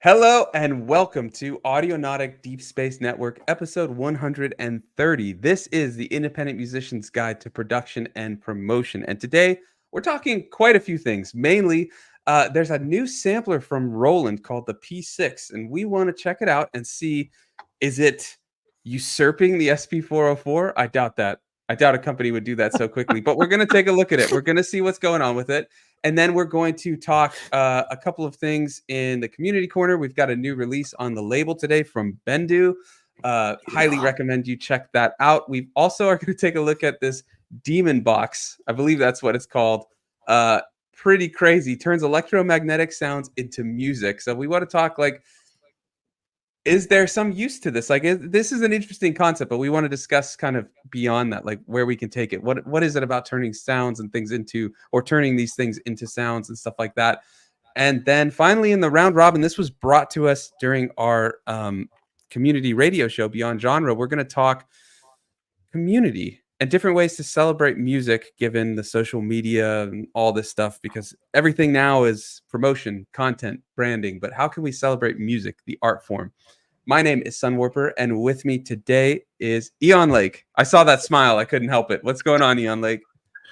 Hello and welcome to Audionautic Deep Space Network, episode 130. This is the Independent Musician's Guide to Production and Promotion. And today we're talking quite a few things. Mainly, there's a new sampler from Roland called the P6, and we want to check it out and see, is it usurping the SP404? I doubt that. I doubt a company would do that so quickly, but we're going to take a look at it. We're going to see what's going on with it. And then we're going to talk a couple of things in the community corner. We've got a new release on the label today from Bendu. Highly recommend you check that out. We also are going to take a look at this Demonbox. I believe that's what it's called. Pretty crazy. Turns electromagnetic sounds into music. So we want to talk like, is there some use to this? Like, this is an interesting concept, but we want to discuss kind of beyond that, like where we can take it. What is it about turning sounds and things into, or turning these things into sounds and stuff like that? And then finally in the round robin, this was brought to us during our community radio show, Beyond Genre. We're going to talk community and different ways to celebrate music given the social media and all this stuff, because everything now is promotion, content, branding. But how can we celebrate music, the art form? My name is Sunwarper, and with me today is Eon Lake. I saw that smile. I couldn't help it. What's going on, Eon Lake?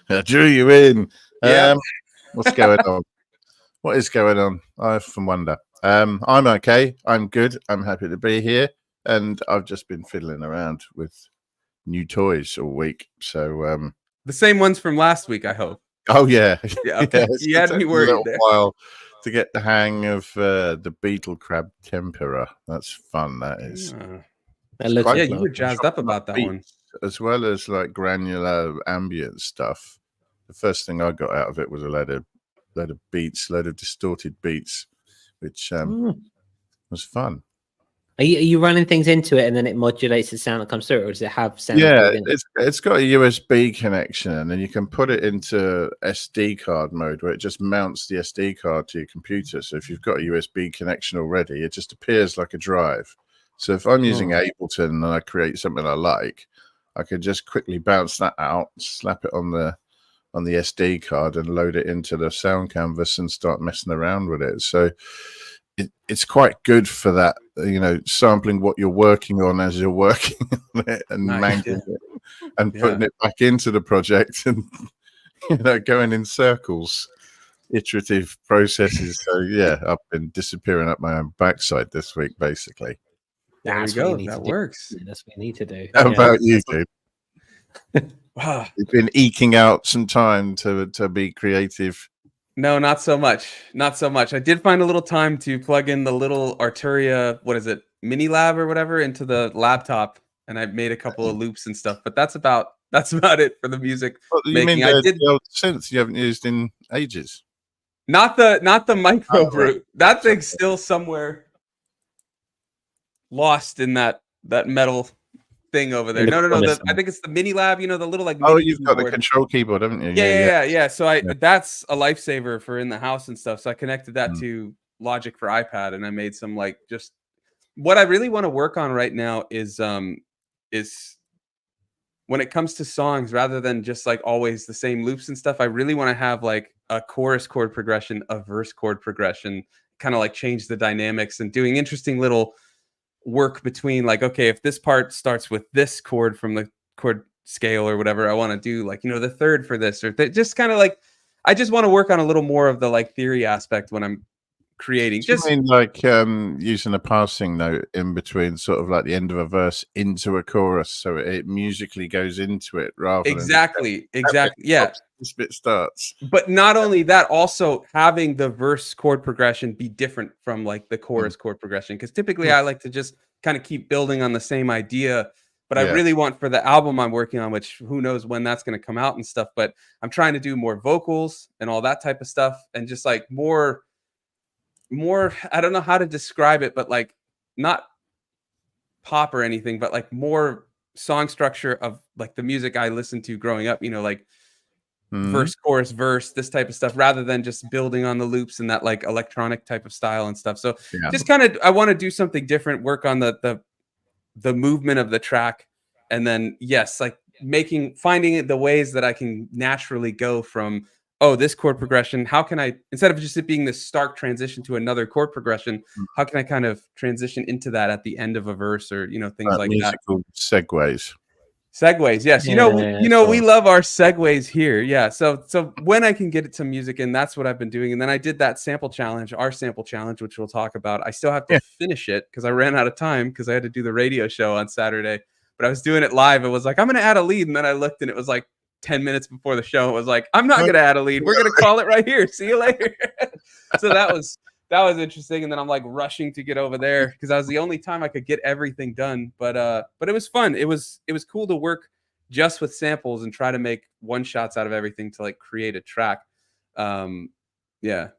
I drew you in. Yeah. What's going on? What is going on? I often wonder. I'm okay. I'm good. I'm happy to be here. And I've just been fiddling around with new toys all week. So the same ones from last week, I hope. Oh, yeah. Yeah, okay. You had me worried a little while to get the hang of the beetle crab tempera. That's fun, that is. Yeah, you were jazzed up about that one. As well as like granular ambient stuff. The first thing I got out of it was a load of beats, load of distorted beats, which was fun. Are you running things into it and then it modulates the sound that comes through, or does it have sound? Yeah, it's got a USB connection, and then you can put it into SD card mode where it just mounts the SD card to your computer. So if you've got a USB connection already, it just appears like a drive. So if I'm using Ableton and I create something I like, I could just quickly bounce that out, slap it on the SD card, and load it into the sound canvas and start messing around with it. So it's quite good for that, sampling what you're working on as you're working on it and mangling it and putting it back into the project and going in circles, iterative processes. So yeah, I've been disappearing up my own backside this week, basically. There we go. That works. That's what we need to do. How about you, dude? Wow. You've been eking out some time to be creative. No, not so much. Not so much. I did find a little time to plug in the little ARIA, mini lab or whatever, into the laptop, and I made a couple of loops and stuff. But that's about it for the music making. I did the old synth you haven't used in ages. Not the micro brute. That thing's still somewhere lost in that metal thing over there. No. I think it's the mini lab. The little like. Oh, you've got the control keyboard, haven't you? Yeah. So that's a lifesaver for in the house and stuff. So I connected that to Logic for iPad, and I made some like just what I really want to work on right now is when it comes to songs, rather than just like always the same loops and stuff. I really want to have like a chorus chord progression, a verse chord progression, kind of like change the dynamics and doing interesting little work between, like, okay, if this part starts with this chord from the chord scale or whatever, I want to do like, the third for this, or just kind of like, I just want to work on a little more of the like theory aspect when I'm creating. Just mean like using a passing note in between, sort of like the end of a verse into a chorus, so it musically goes into it rather exactly yeah, this bit starts. But not only that, also having the verse chord progression be different from like the chorus chord progression, because typically I like to just kind of keep building on the same idea. But I really want, for the album I'm working on, which who knows when that's going to come out and stuff, but I'm trying to do more vocals and all that type of stuff, and just like more, I don't know how to describe it, but like not pop or anything, but like more song structure of like the music I listened to growing up, like verse, chorus, verse, this type of stuff, rather than just building on the loops and that like electronic type of style and stuff. So just kind of, I want to do something different, work on the movement of the track, and then like finding the ways that I can naturally go from oh, this chord progression, how can I, instead of just it being this stark transition to another chord progression, how can I kind of transition into that at the end of a verse, or things like that. Musical segues. Segues, yes. We love our segues here. Yeah. So when I can get it to music, and that's what I've been doing. And then I did that sample challenge, our sample challenge, which we'll talk about. I still have to finish it because I ran out of time because I had to do the radio show on Saturday. But I was doing it live. It was like, I'm going to add a lead. And then I looked and it was like 10 minutes before the show. It was like, I'm not going to add a lead. We're going to call it right here. See you later. So that was interesting. And then I'm like rushing to get over there because that was the only time I could get everything done. But it was fun. It was cool to work just with samples and try to make one shots out of everything to like create a track. Yeah.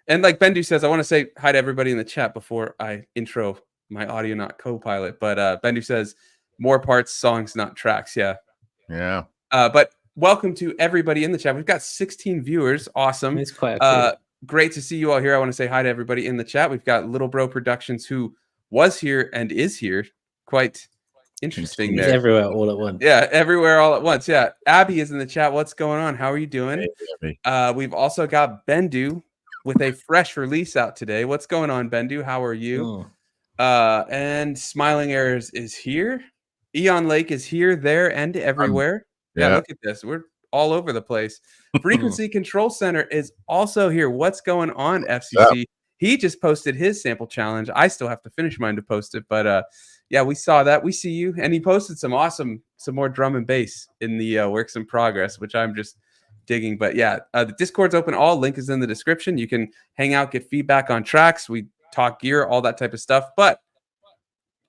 And like Bendu says, I want to say hi to everybody in the chat before I intro my Audionaut co-pilot. But Bendu says more parts, songs, not tracks. Yeah. But welcome to everybody in the chat. We've got 16 viewers. Awesome. It's quite a great to see you all here. I want to say hi to everybody in the chat. We've got Little Bro Productions, who was here and is here. Quite interesting there. Everywhere all at once. Yeah, everywhere all at once. Yeah. Abby is in the chat. What's going on? How are you doing? Hey, we've also got Bendu with a fresh release out today. What's going on, Bendu? How are you? And Smiling Errors is here. Eon Lake is here, there, and everywhere. Yeah, look at this. We're all over the place. Frequency Control Center is also here. What's going on, FCC? He just posted his sample challenge. I still have to finish mine to post it, but yeah, we saw that. We see you. And he posted some more drum and bass in the works in progress, which I'm just digging. But yeah, the Discord's open. All link is in the description. You can hang out, get feedback on tracks. We talk gear, all that type of stuff. But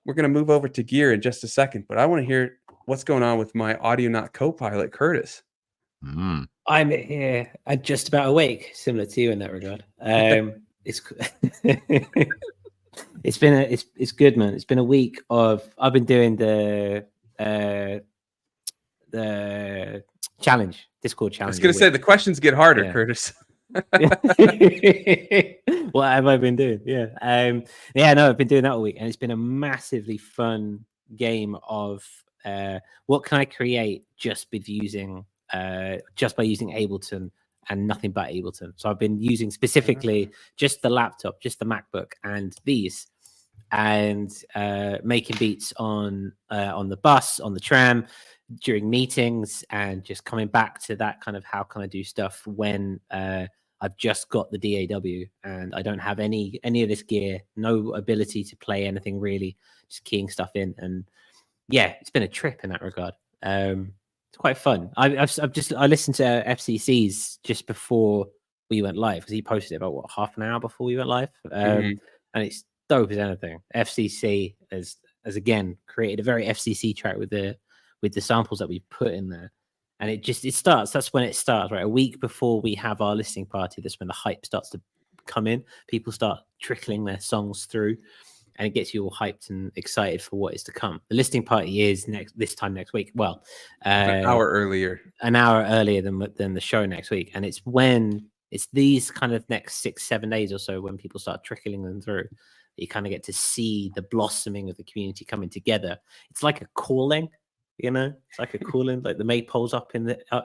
we're going to move over to gear in just a second. But I want to hear what's going on with my Audionaut co-pilot, Curtis. I'm here. I'm just about awake, similar to you in that regard. It's it's good, man. It's been a week of I've been doing the challenge, Discord challenge. I was going to say the questions get harder, Curtis. What have I been doing? No, I've been doing that all week, and it's been a massively fun game of what can I create just by using Ableton and nothing but Ableton. So I've been using specifically just the laptop, just the MacBook, and these, and making beats on the bus, on the tram, during meetings, and just coming back to that kind of how can I do stuff when I've just got the DAW and I don't have any of this gear, no ability to play anything really, just keying stuff in. And yeah, it's been a trip in that regard. It's quite fun. I listened to FCC's just before we went live because he posted it about half an hour before we went live, and it's dope as anything. FCC has again created a very FCC track with the samples that we put in there, and it starts. That's when it starts, right? A week before we have our listening party, that's when the hype starts to come in. People start trickling their songs through, and it gets you all hyped and excited for what is to come. The listening party is this time next week. Well, an hour earlier than the show next week. And it's these kind of next 6-7 days or so when people start trickling them through, you kind of get to see the blossoming of the community coming together. It's like a calling, it's like a calling, like the maypole's up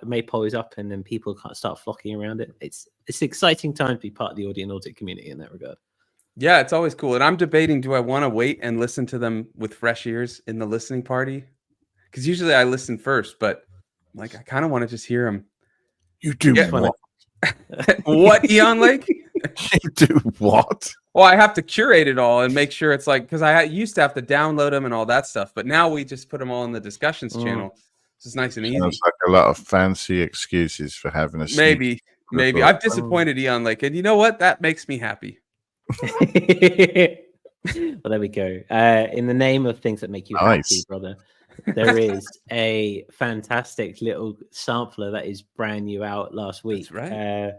maypole is up, and then people can't start flocking around it. It's an exciting time to be part of the Audionautic community in that regard. Yeah, it's always cool. And I'm debating, do I want to wait and listen to them with fresh ears in the listening party? Because usually I listen first, but like I kind of want to just hear them. You do what? What, Eon Lake? You do what? Well, I have to curate it all and make sure it's like, because I used to have to download them and all that stuff, but now we just put them all in the discussions channel. It's just nice and easy. Sounds like a lot of fancy excuses for having a maybe. I've disappointed Eon Lake, and you know what? That makes me happy. Well, there we go. In the name of things that make you happy, brother, there is a fantastic little sampler that is brand new out last week. That's right.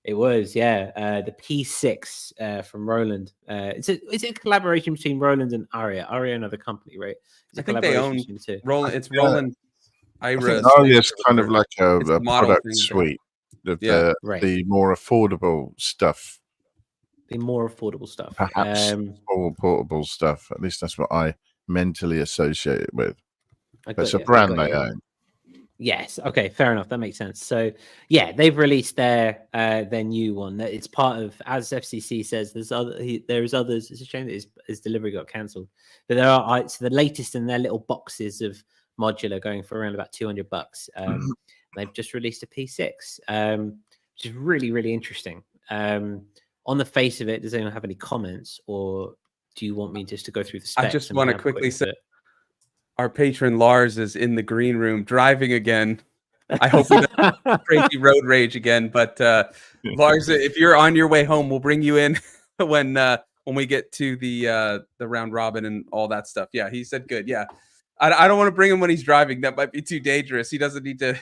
It was, the P6 from Roland. It's a collaboration between Roland and ARIA. ARIA, another company, right? I think they own Roland. It's Roland. AIRA. It's kind of like a product suite. The more affordable stuff. The more affordable stuff, perhaps more portable stuff. At least that's what I mentally associate it with. It's a brand they own. Yes. Okay. Fair enough. That makes sense. So yeah, they've released their new one. It's part of, as FCC says, there's others. It's a shame that his delivery got cancelled, but there are it's the latest in their little boxes of modular going for around about $200. They've just released a P6, which is really, really interesting. On the face of it, does anyone have any comments, or do you want me just to go through the specs? I just want to quickly say, our patron Lars is in the green room driving again. I hope he doesn't have crazy road rage again. But Lars, if you're on your way home, we'll bring you in when we get to the round robin and all that stuff. Yeah, he said good. Yeah, I don't want to bring him when he's driving. That might be too dangerous. He doesn't need to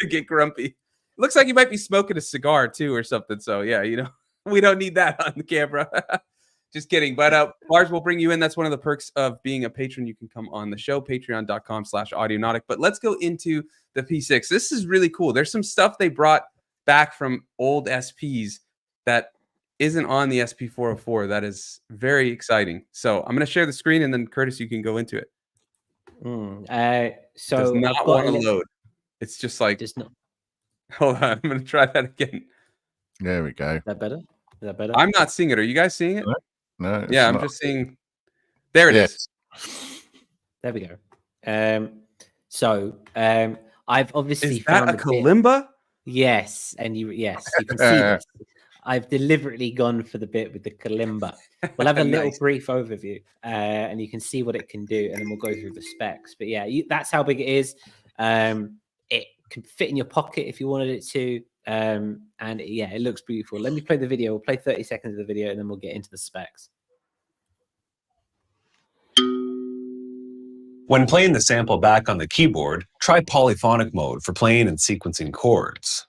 to get grumpy. Looks like he might be smoking a cigar too or something. So yeah, we don't need that on the camera. Just kidding. But Lars will bring you in. That's one of the perks of being a patron. You can come on the show, patreon.com/audionautic. But let's go into the P6. This is really cool. There's some stuff they brought back from old SPs that isn't on the SP404. That is very exciting. So I'm going to share the screen, and then Curtis, you can go into it. So does not want to load. It's just like, does not. Hold on. I'm going to try that again. There we go. Is that better? Is that better? I'm not seeing it. Are you guys seeing it? No. Yeah, I'm just seeing. There it is. There we go. So I've obviously is that found a kalimba? Yes, and you can see this. I've deliberately gone for the bit with the kalimba. We'll have a little brief overview, and you can see what it can do, and then we'll go through the specs. But yeah, that's how big it is. It can fit in your pocket if you wanted it to. And yeah, it looks beautiful. Let me play the video. We'll play 30 seconds of the video, and then we'll get into the specs. When playing the sample back on the keyboard, try polyphonic mode for playing and sequencing chords.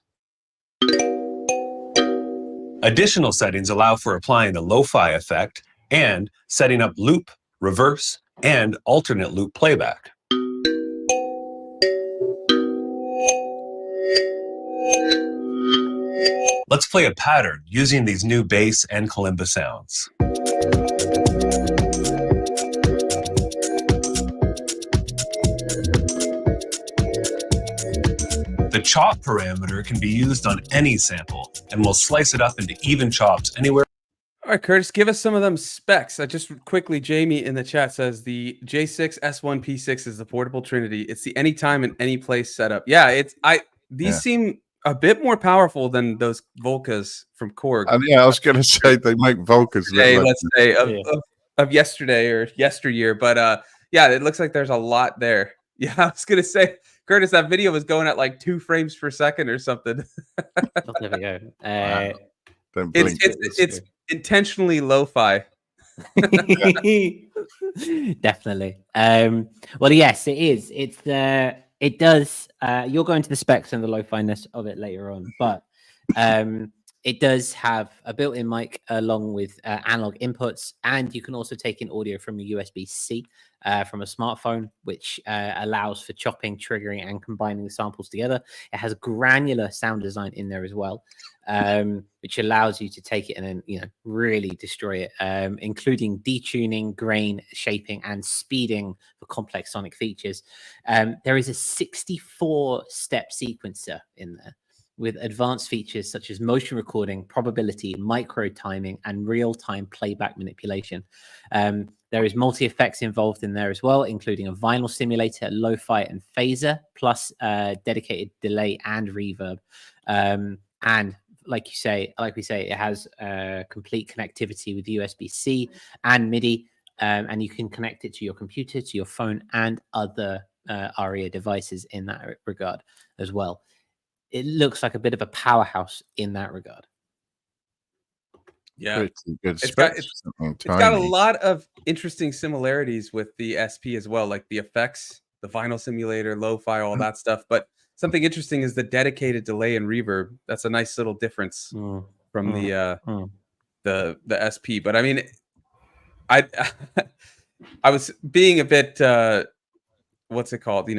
Additional settings allow for applying the lo-fi effect and setting up loop, reverse, and alternate loop playback. Let's play a pattern using these new bass and kalimba sounds. The chop parameter can be used on any sample, and we'll slice it up into even chops anywhere. All right, Curtis, give us some of them specs. I just quickly, Jamie in the chat says the J6 S1 P6 is the portable Trinity. It's the anytime and any place setup. Yeah, these seem a bit more powerful than those Volcas from Korg. Yeah, I was going to say they make Volcas. Let's say of yesterday or yesteryear, but yeah, it looks like there's a lot there. Yeah, I was going to say, Curtis, that video was going at like 2 frames per second or something. There we go. Wow. It's intentionally lo-fi. Definitely. Well, yes, it is. It does. You'll go into the specs and the lo-fi-ness of it later on, but it does have a built-in mic along with analog inputs, and you can also take in audio from a USB-C from a smartphone, which allows for chopping, triggering, and combining the samples together. It has a granular sound design in there as well, which allows you to take it and then really destroy it, including detuning, grain, shaping, and speeding for complex sonic features. There is a 64-step sequencer in there, with advanced features such as motion recording, probability, micro timing, and real-time playback manipulation. There is multi-effects involved in there as well, including a vinyl simulator, lo-fi, and phaser, plus dedicated delay and reverb. And like we say, it has complete connectivity with USB-C and MIDI, and you can connect it to your computer, to your phone, and other ARIA devices in that regard as well. It looks like a bit of a powerhouse in that regard. Yeah, good. It's got a lot of interesting similarities with the SP as well, like the effects, the vinyl simulator, lo-fi, all that stuff. But something interesting is the dedicated delay and reverb. That's a nice little difference from the SP. But I mean, I was being a bit what's it called?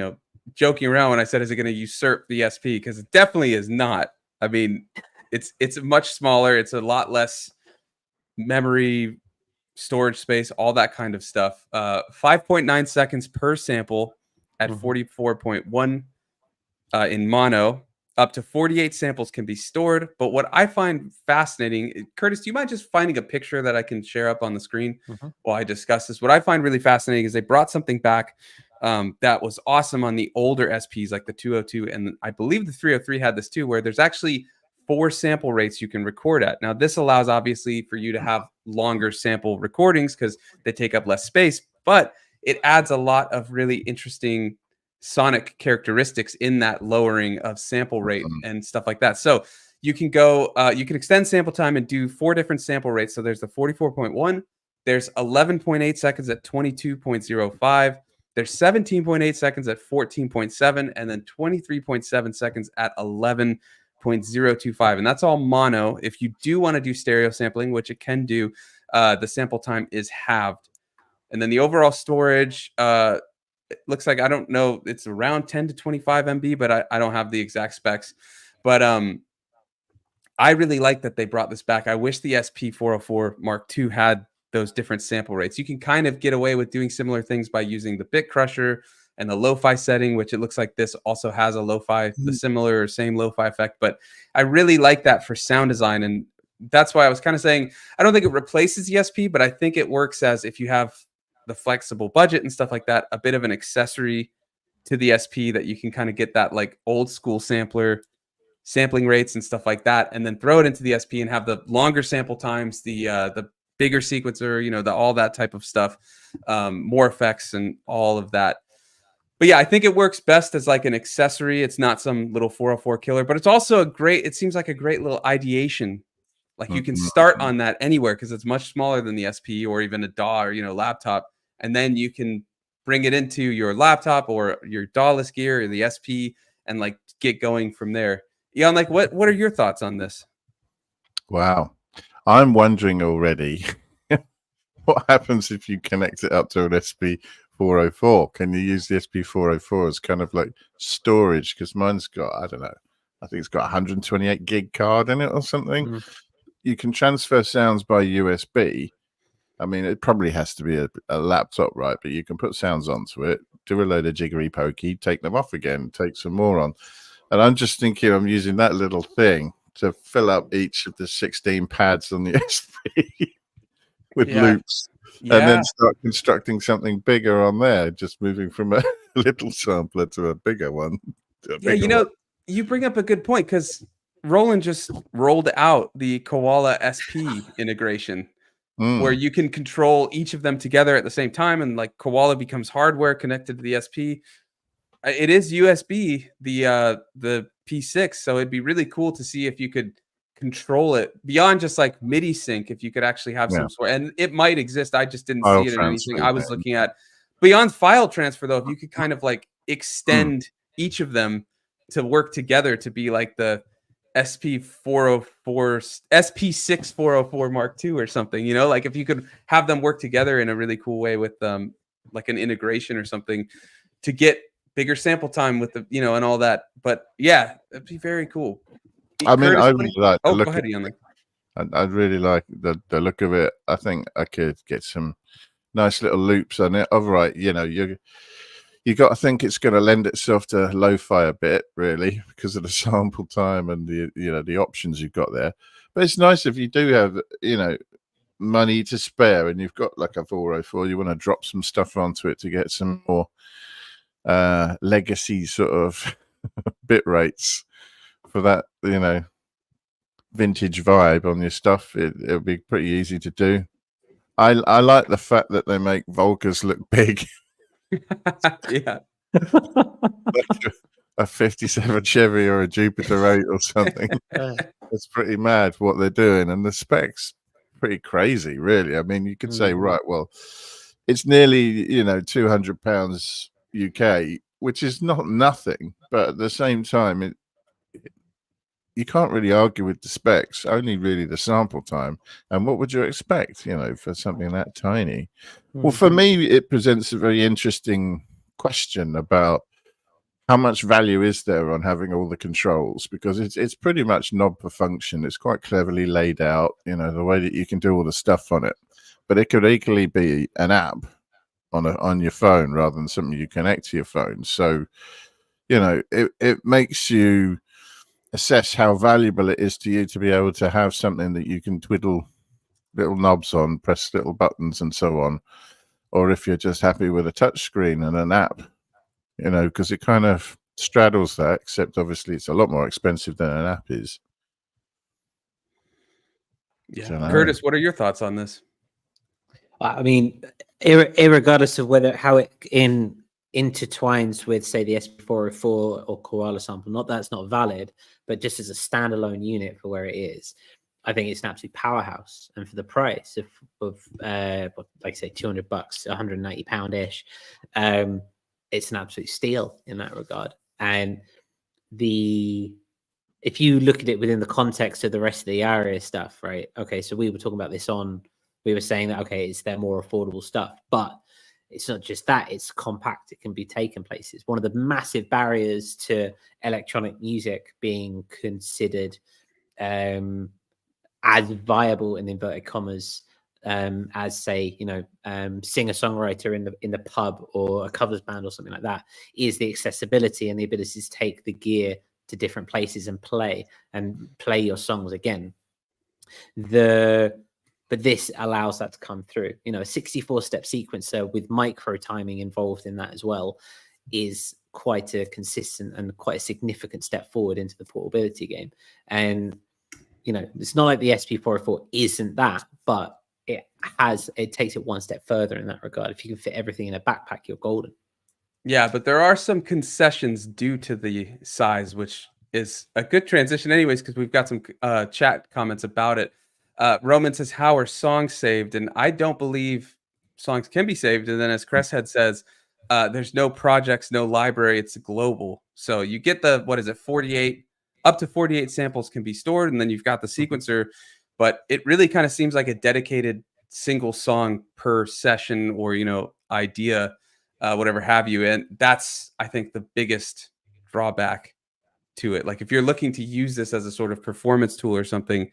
Joking around when I said, is it going to usurp the SP? Because it definitely is not. I mean, it's much smaller. It's a lot less memory, storage space, all that kind of stuff. 5.9 seconds per sample at 44.1 in mono. Up to 48 samples can be stored. But what I find fascinating, Curtis, do you mind just finding a picture that I can share up on the screen while I discuss this? What I find really fascinating is they brought something back that was awesome on the older SPs, like the 202, and I believe the 303 had this too, where there's actually 4 sample rates you can record at. Now, this allows obviously for you to have longer sample recordings because they take up less space, but it adds a lot of really interesting sonic characteristics in that lowering of sample rate and stuff like that. So you can go, you can extend sample time and do 4 different sample rates. So there's the 44.1, there's 11.8 seconds at 22.05, there's 17.8 seconds at 14.7, and then 23.7 seconds at 11.025. And that's all mono. If you do want to do stereo sampling, which it can do, the sample time is halved. And then the overall storage, it looks like, I don't know, it's around 10 to 25 MB, but I don't have the exact specs. But I really like that they brought this back. I wish the SP404 Mark II had those different sample rates. You can kind of get away with doing similar things by using the bit crusher and the lo-fi setting, which it looks like this also has a lo-fi, the similar or same lo-fi effect. But I really like that for sound design. And that's why I was kind of saying, I don't think it replaces the SP, but I think it works as, if you have the flexible budget and stuff like that, a bit of an accessory to the SP that you can kind of get that like old school sampling rates and stuff like that, and then throw it into the SP and have the longer sample times, the bigger sequencer, you know, all that type of stuff, more effects and all of that. But yeah, I think it works best as like an accessory. It's not some little 404 killer, but it's also it seems like a great little ideation. Like you can start on that anywhere because it's much smaller than the SP or even a DAW or, you know, laptop. And then you can bring it into your laptop or your DAW-less gear or the SP and like get going from there. Ian, like what are your thoughts on this? Wow. I'm wondering already what happens if you connect it up to an SP404. Can you use the SP404 as kind of like storage? Because mine's got, I don't know, I think it's got 128 gig card in it or something. You can transfer sounds by USB. I mean, it probably has to be a laptop, right? But you can put sounds onto it, do a load of jiggery pokey, take them off again, take some more on. And I'm just thinking I'm using that little thing to fill up each of the 16 pads on the SP with loops, and then start constructing something bigger on there, just moving from a little sampler to a bigger one. You know, you bring up a good point because Roland just rolled out the Koala SP integration. Where you can control each of them together at the same time, and like Koala becomes hardware connected to the SP. It is USB, the P6, so it'd be really cool to see if you could control it beyond just like MIDI sync. If you could actually have some sort, and it might exist. I just didn't see it in anything I was looking at. Beyond file transfer, though, if you could kind of like extend each of them to work together to be like the SP404, SP6404 Mark II or something, you know, like if you could have them work together in a really cool way with like an integration or something to get bigger sample time with the, you know, and all that. But yeah, that'd be very cool. I mean, I really like the look. Go ahead, Ian. I really like the look of it. I think I could get some nice little loops on it. All right, you know, you got to think it's going to lend itself to lo-fi a bit, really, because of the sample time and the options you've got there. But it's nice if you do have, you know, money to spare and you've got like a 404, you want to drop some stuff onto it to get some more legacy sort of bit rates for that, you know, vintage vibe on your stuff. It'll be pretty easy to do. I like the fact that they make Volcas look big. Yeah. Like a 57 Chevy or a Jupiter 8 or something. It's pretty mad what they're doing, and the specs pretty crazy, really. I mean, you could say, right, well, it's nearly, you know, £200 UK, which is not nothing, but at the same time, you can't really argue with the specs, only really the sample time. And what would you expect, you know, for something that tiny? Well, for me, it presents a very interesting question about how much value is there on having all the controls, because it's pretty much knob per function. It's quite cleverly laid out, you know, the way that you can do all the stuff on it. But it could equally be an app on your phone rather than something you connect to your phone. So you know, it makes you assess how valuable it is to you to be able to have something that you can twiddle little knobs on, press little buttons and so on, or if you're just happy with a touch screen and an app, you know, because it kind of straddles that, except obviously it's a lot more expensive than an app is. Yeah. Curtis, what are your thoughts on this? I mean, irregardless of how it intertwines with, say, the SP404 or Koala sample, not that it's not valid, but just as a standalone unit for where it is, I think it's an absolute powerhouse. And for the price of like say $200, £190 ish, it's an absolute steal in that regard. And if you look at it within the context of the rest of the ARIA stuff, right? Okay, so we were talking about this we were saying that, okay, it's their more affordable stuff, but it's not just that, it's compact. It can be taken places. One of the massive barriers to electronic music being considered as viable in inverted commas as, say, you know, singer-songwriter in the pub or a covers band or something like that, is the accessibility and the ability to take the gear to different places and play your songs again. But this allows that to come through. You know, a 64-step sequencer with micro timing involved in that as well is quite a consistent and quite a significant step forward into the portability game. And, you know, it's not like the SP404 isn't that, but it takes it one step further in that regard. If you can fit everything in a backpack, you're golden. Yeah, but there are some concessions due to the size, which is a good transition anyways, because we've got some chat comments about it. Roman says, how are songs saved? And I don't believe songs can be saved. And then as Cresshead says, there's no projects, no library, it's global. So you get the, 48, up to 48 samples can be stored, and then you've got the sequencer, but it really kind of seems like a dedicated single song per session or, you know, idea, whatever have you. And that's, I think, the biggest drawback to it. Like if you're looking to use this as a sort of performance tool or something,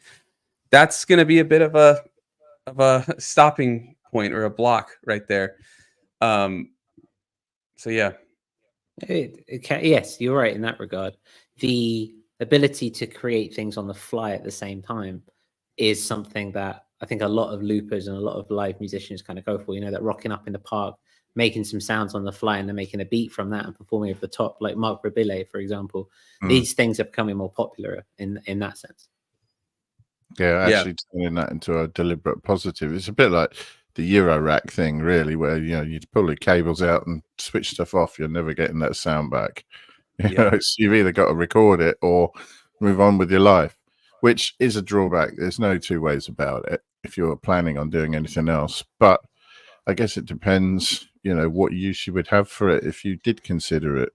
that's going to be a bit of a stopping point or a block right there. So yeah. Yes, you're right in that regard. The ability to create things on the fly at the same time is something that I think a lot of loopers and a lot of live musicians kind of go for. You know, that rocking up in the park, making some sounds on the fly and then making a beat from that and performing over the top, like Mark Rabile, for example. These things are becoming more popular in that sense. Yeah, actually turning that into a deliberate positive. It's a bit like the Euro rack thing, really, where, you know, you pull the cables out and switch stuff off. You're never getting that sound back. You know, you've either got to record it or move on with your life, which is a drawback. There's no two ways about it if you're planning on doing anything else. But I guess it depends, you know, what use you would have for it if you did consider it.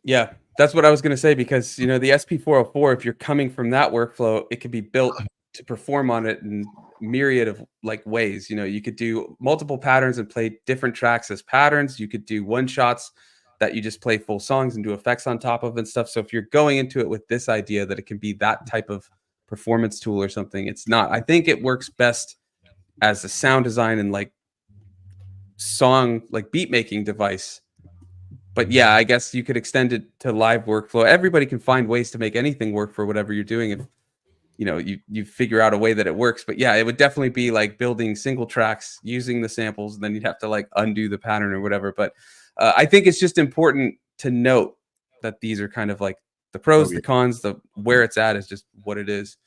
Yeah, that's what I was going to say, because, you know, the SP404, if you're coming from that workflow, it can be built to perform on it in myriad of like ways. You know, you could do multiple patterns and play different tracks as patterns. You could do one shots that you just play full songs and do effects on top of and stuff. So if you're going into it with this idea that it can be that type of performance tool or something, it's not. I think it works best as a sound design and like song, like beat making device. But yeah, I guess you could extend it to live workflow. Everybody can find ways to make anything work for whatever you're doing. If, you know, you figure out a way that it works. But yeah, it would definitely be like building single tracks using the samples, and then you'd have to like undo the pattern or whatever. But I think it's just important to note that these are kind of like the pros, the cons, the where it's at is just what it is.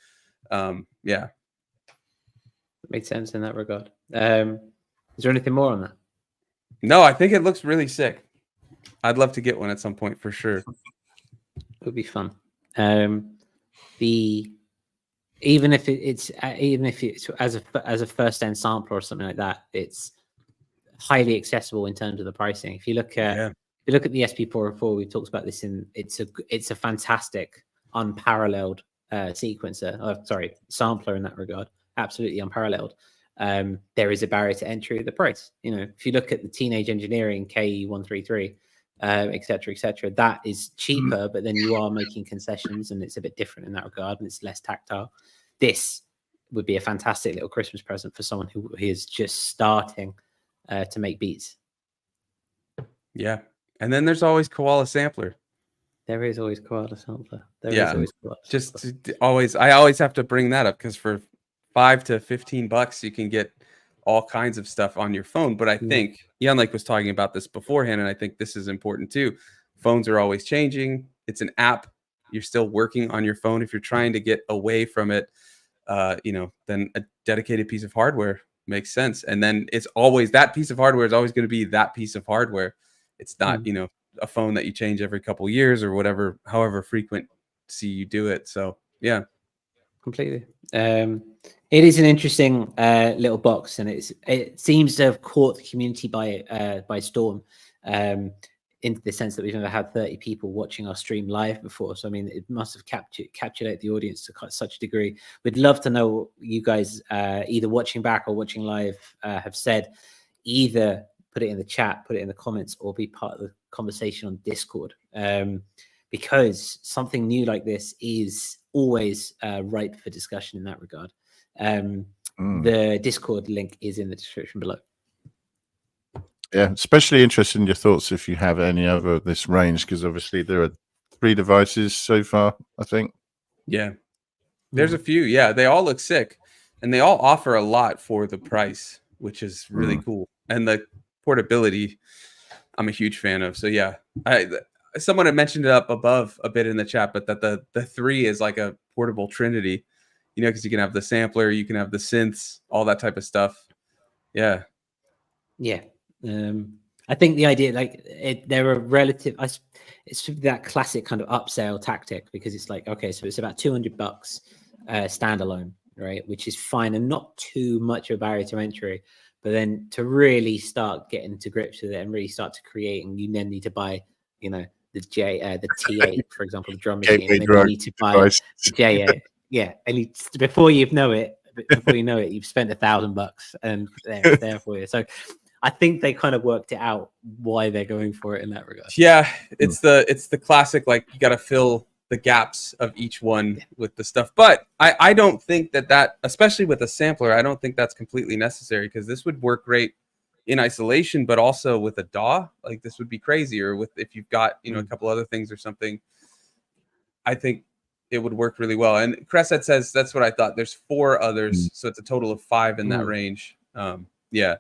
Yeah. Makes sense in that regard. Is there anything more on that? No, I think it looks really sick. I'd love to get one at some point for sure. It would be fun. Even if it's as a first end sampler or something like that, it's highly accessible in terms of the pricing. If you look at the SP404, we talked about this it's a fantastic unparalleled sequencer. Sampler in that regard, absolutely unparalleled. There is a barrier to entry at the price. You know, if you look at the Teenage Engineering KE133, etc., that is cheaper, but then you are making concessions and it's a bit different in that regard and it's less tactile. This would be a fantastic little Christmas present for someone who is just starting to make beats. Yeah. And then there's always Koala Sampler. There is always koala sampler. There is Yeah. always koala Just sampler. I always have to bring that up because for $5 to $15 you can get all kinds of stuff on your phone. But I think Yannick was talking about this beforehand, and I think this is important too. Phones are always changing. It's an app. You're still working on your phone. If you're trying to get away from it, then a dedicated piece of hardware makes sense. And then it's always that piece of hardware is always going to be that piece of hardware. It's not, a phone that you change every couple of years or whatever, however frequency you do it. So yeah, completely. It is an interesting little box, and it seems to have caught the community by storm. In the sense that we've never had 30 people watching our stream live before. So, I mean, it must have captured the audience to such a degree. We'd love to know what you guys, either watching back or watching live, have said. Either put it in the chat, put it in the comments, or be part of the conversation on Discord. Because something new like this is always ripe for discussion in that regard. The Discord link is in the description below. Yeah, especially interested in your thoughts if you have any other of this range, because obviously there are 3 devices so far, I think. Yeah, there's a few. Yeah, they all look sick, and they all offer a lot for the price, which is really cool. And the portability, I'm a huge fan of. So yeah, someone had mentioned it up above a bit in the chat, but that the 3 is like a portable trinity, because you can have the sampler, you can have the synths, all that type of stuff. Yeah. I think the idea, they're a relative. It's that classic kind of upsell tactic, because it's like, okay, so it's about $200 standalone, right? Which is fine and not too much of a barrier to entry. But then to really start getting to grips with it and really start to create, and you then need to buy, the T8, for example, the drum machine. And then you need to buy the J8. Yeah, and before you know it, you've spent $1,000, and it's there for you. So I think they kind of worked it out why they're going for it in that regard. Yeah, it's the classic, like, you got to fill the gaps of each one with the stuff. But I don't think that especially with a sampler, I don't think that's completely necessary, because this would work great in isolation, but also with a DAW. Like, this would be crazy, or with if you've got a couple other things or something. I think it would work really well. And Cresset says that's what I thought. There's 4 others, so it's a total of 5 in that range. Yeah.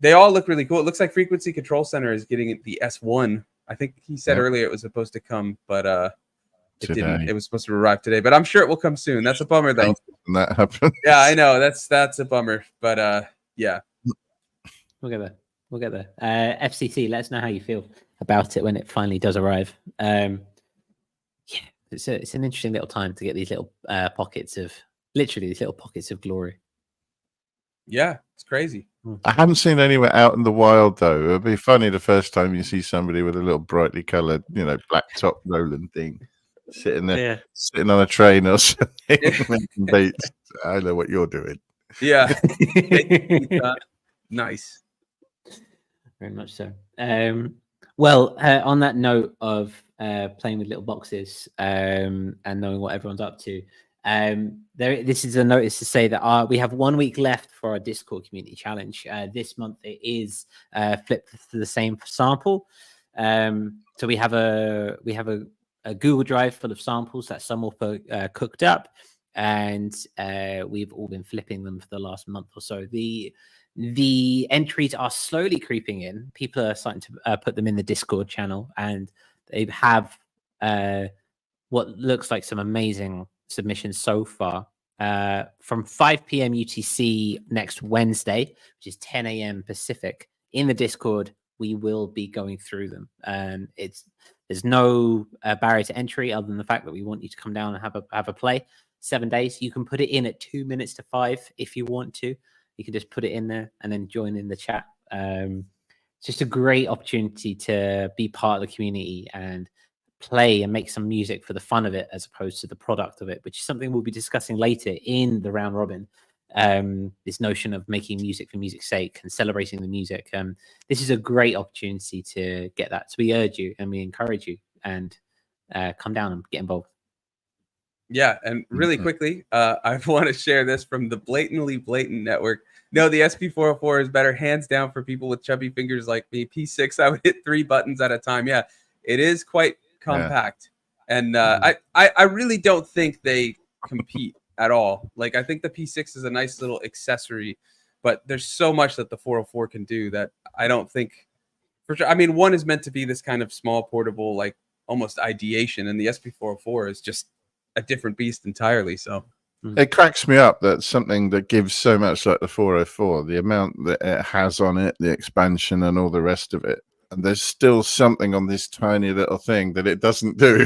They all look really cool. It looks like Frequency Control Center is getting the S1. I think he said earlier it was supposed to come, but it didn't. It was supposed to arrive today, but I'm sure it will come soon. That's a bummer, though. That happened. Yeah, I know. That's a bummer, but yeah. We'll get there. FCC, let us know how you feel about it when it finally does arrive. Yeah, it's an interesting little time to get these little pockets of glory. Yeah, it's crazy. I haven't seen anywhere out in the wild, though. It'll be funny the first time you see somebody with a little brightly coloured, black top Roland thing sitting there, sitting on a train or something. Making beats. I know what you're doing. Yeah. Nice. Very much so. Well, on that note of playing with little boxes and knowing what everyone's up to, this is a notice to say that we have 1 week left for our Discord community challenge. This month it is flipped to the same sample. So we have a Google Drive full of samples that some will cooked up, and we've all been flipping them for the last month or so. The entries are slowly creeping in. People are starting to put them in the Discord channel, and they have what looks like some amazing submissions so far. From 5 p.m. UTC next Wednesday, which is 10 a.m. Pacific, in the Discord, we will be going through them. There's no barrier to entry other than the fact that we want you to come down and have a play. 7 days. You can put it in at 2 minutes to 5 if you want to. You can just put it in there and then join in the chat. It's just a great opportunity to be part of the community and play and make some music for the fun of it, as opposed to the product of it, which is something we'll be discussing later in the round robin. This notion of making music for music's sake and celebrating the music. This is a great opportunity to get that. So we urge you and we encourage you, and come down and get involved. Yeah, and really quickly, I want to share this from the Blatantly Blatant Network. No, the SP404 is better, hands down, for people with chubby fingers like me. P6, I would hit 3 buttons at a time. Yeah, it is quite compact. And I really don't think they compete at all. Like, I think the P6 is a nice little accessory, but there's so much that the 404 can do that I don't think, for sure. I mean, one is meant to be this kind of small, portable, like almost ideation, and the SP404 is just a different beast entirely. So it cracks me up that something that gives so much like the 404, the amount that it has on it, the expansion and all the rest of it, and there's still something on this tiny little thing that it doesn't do.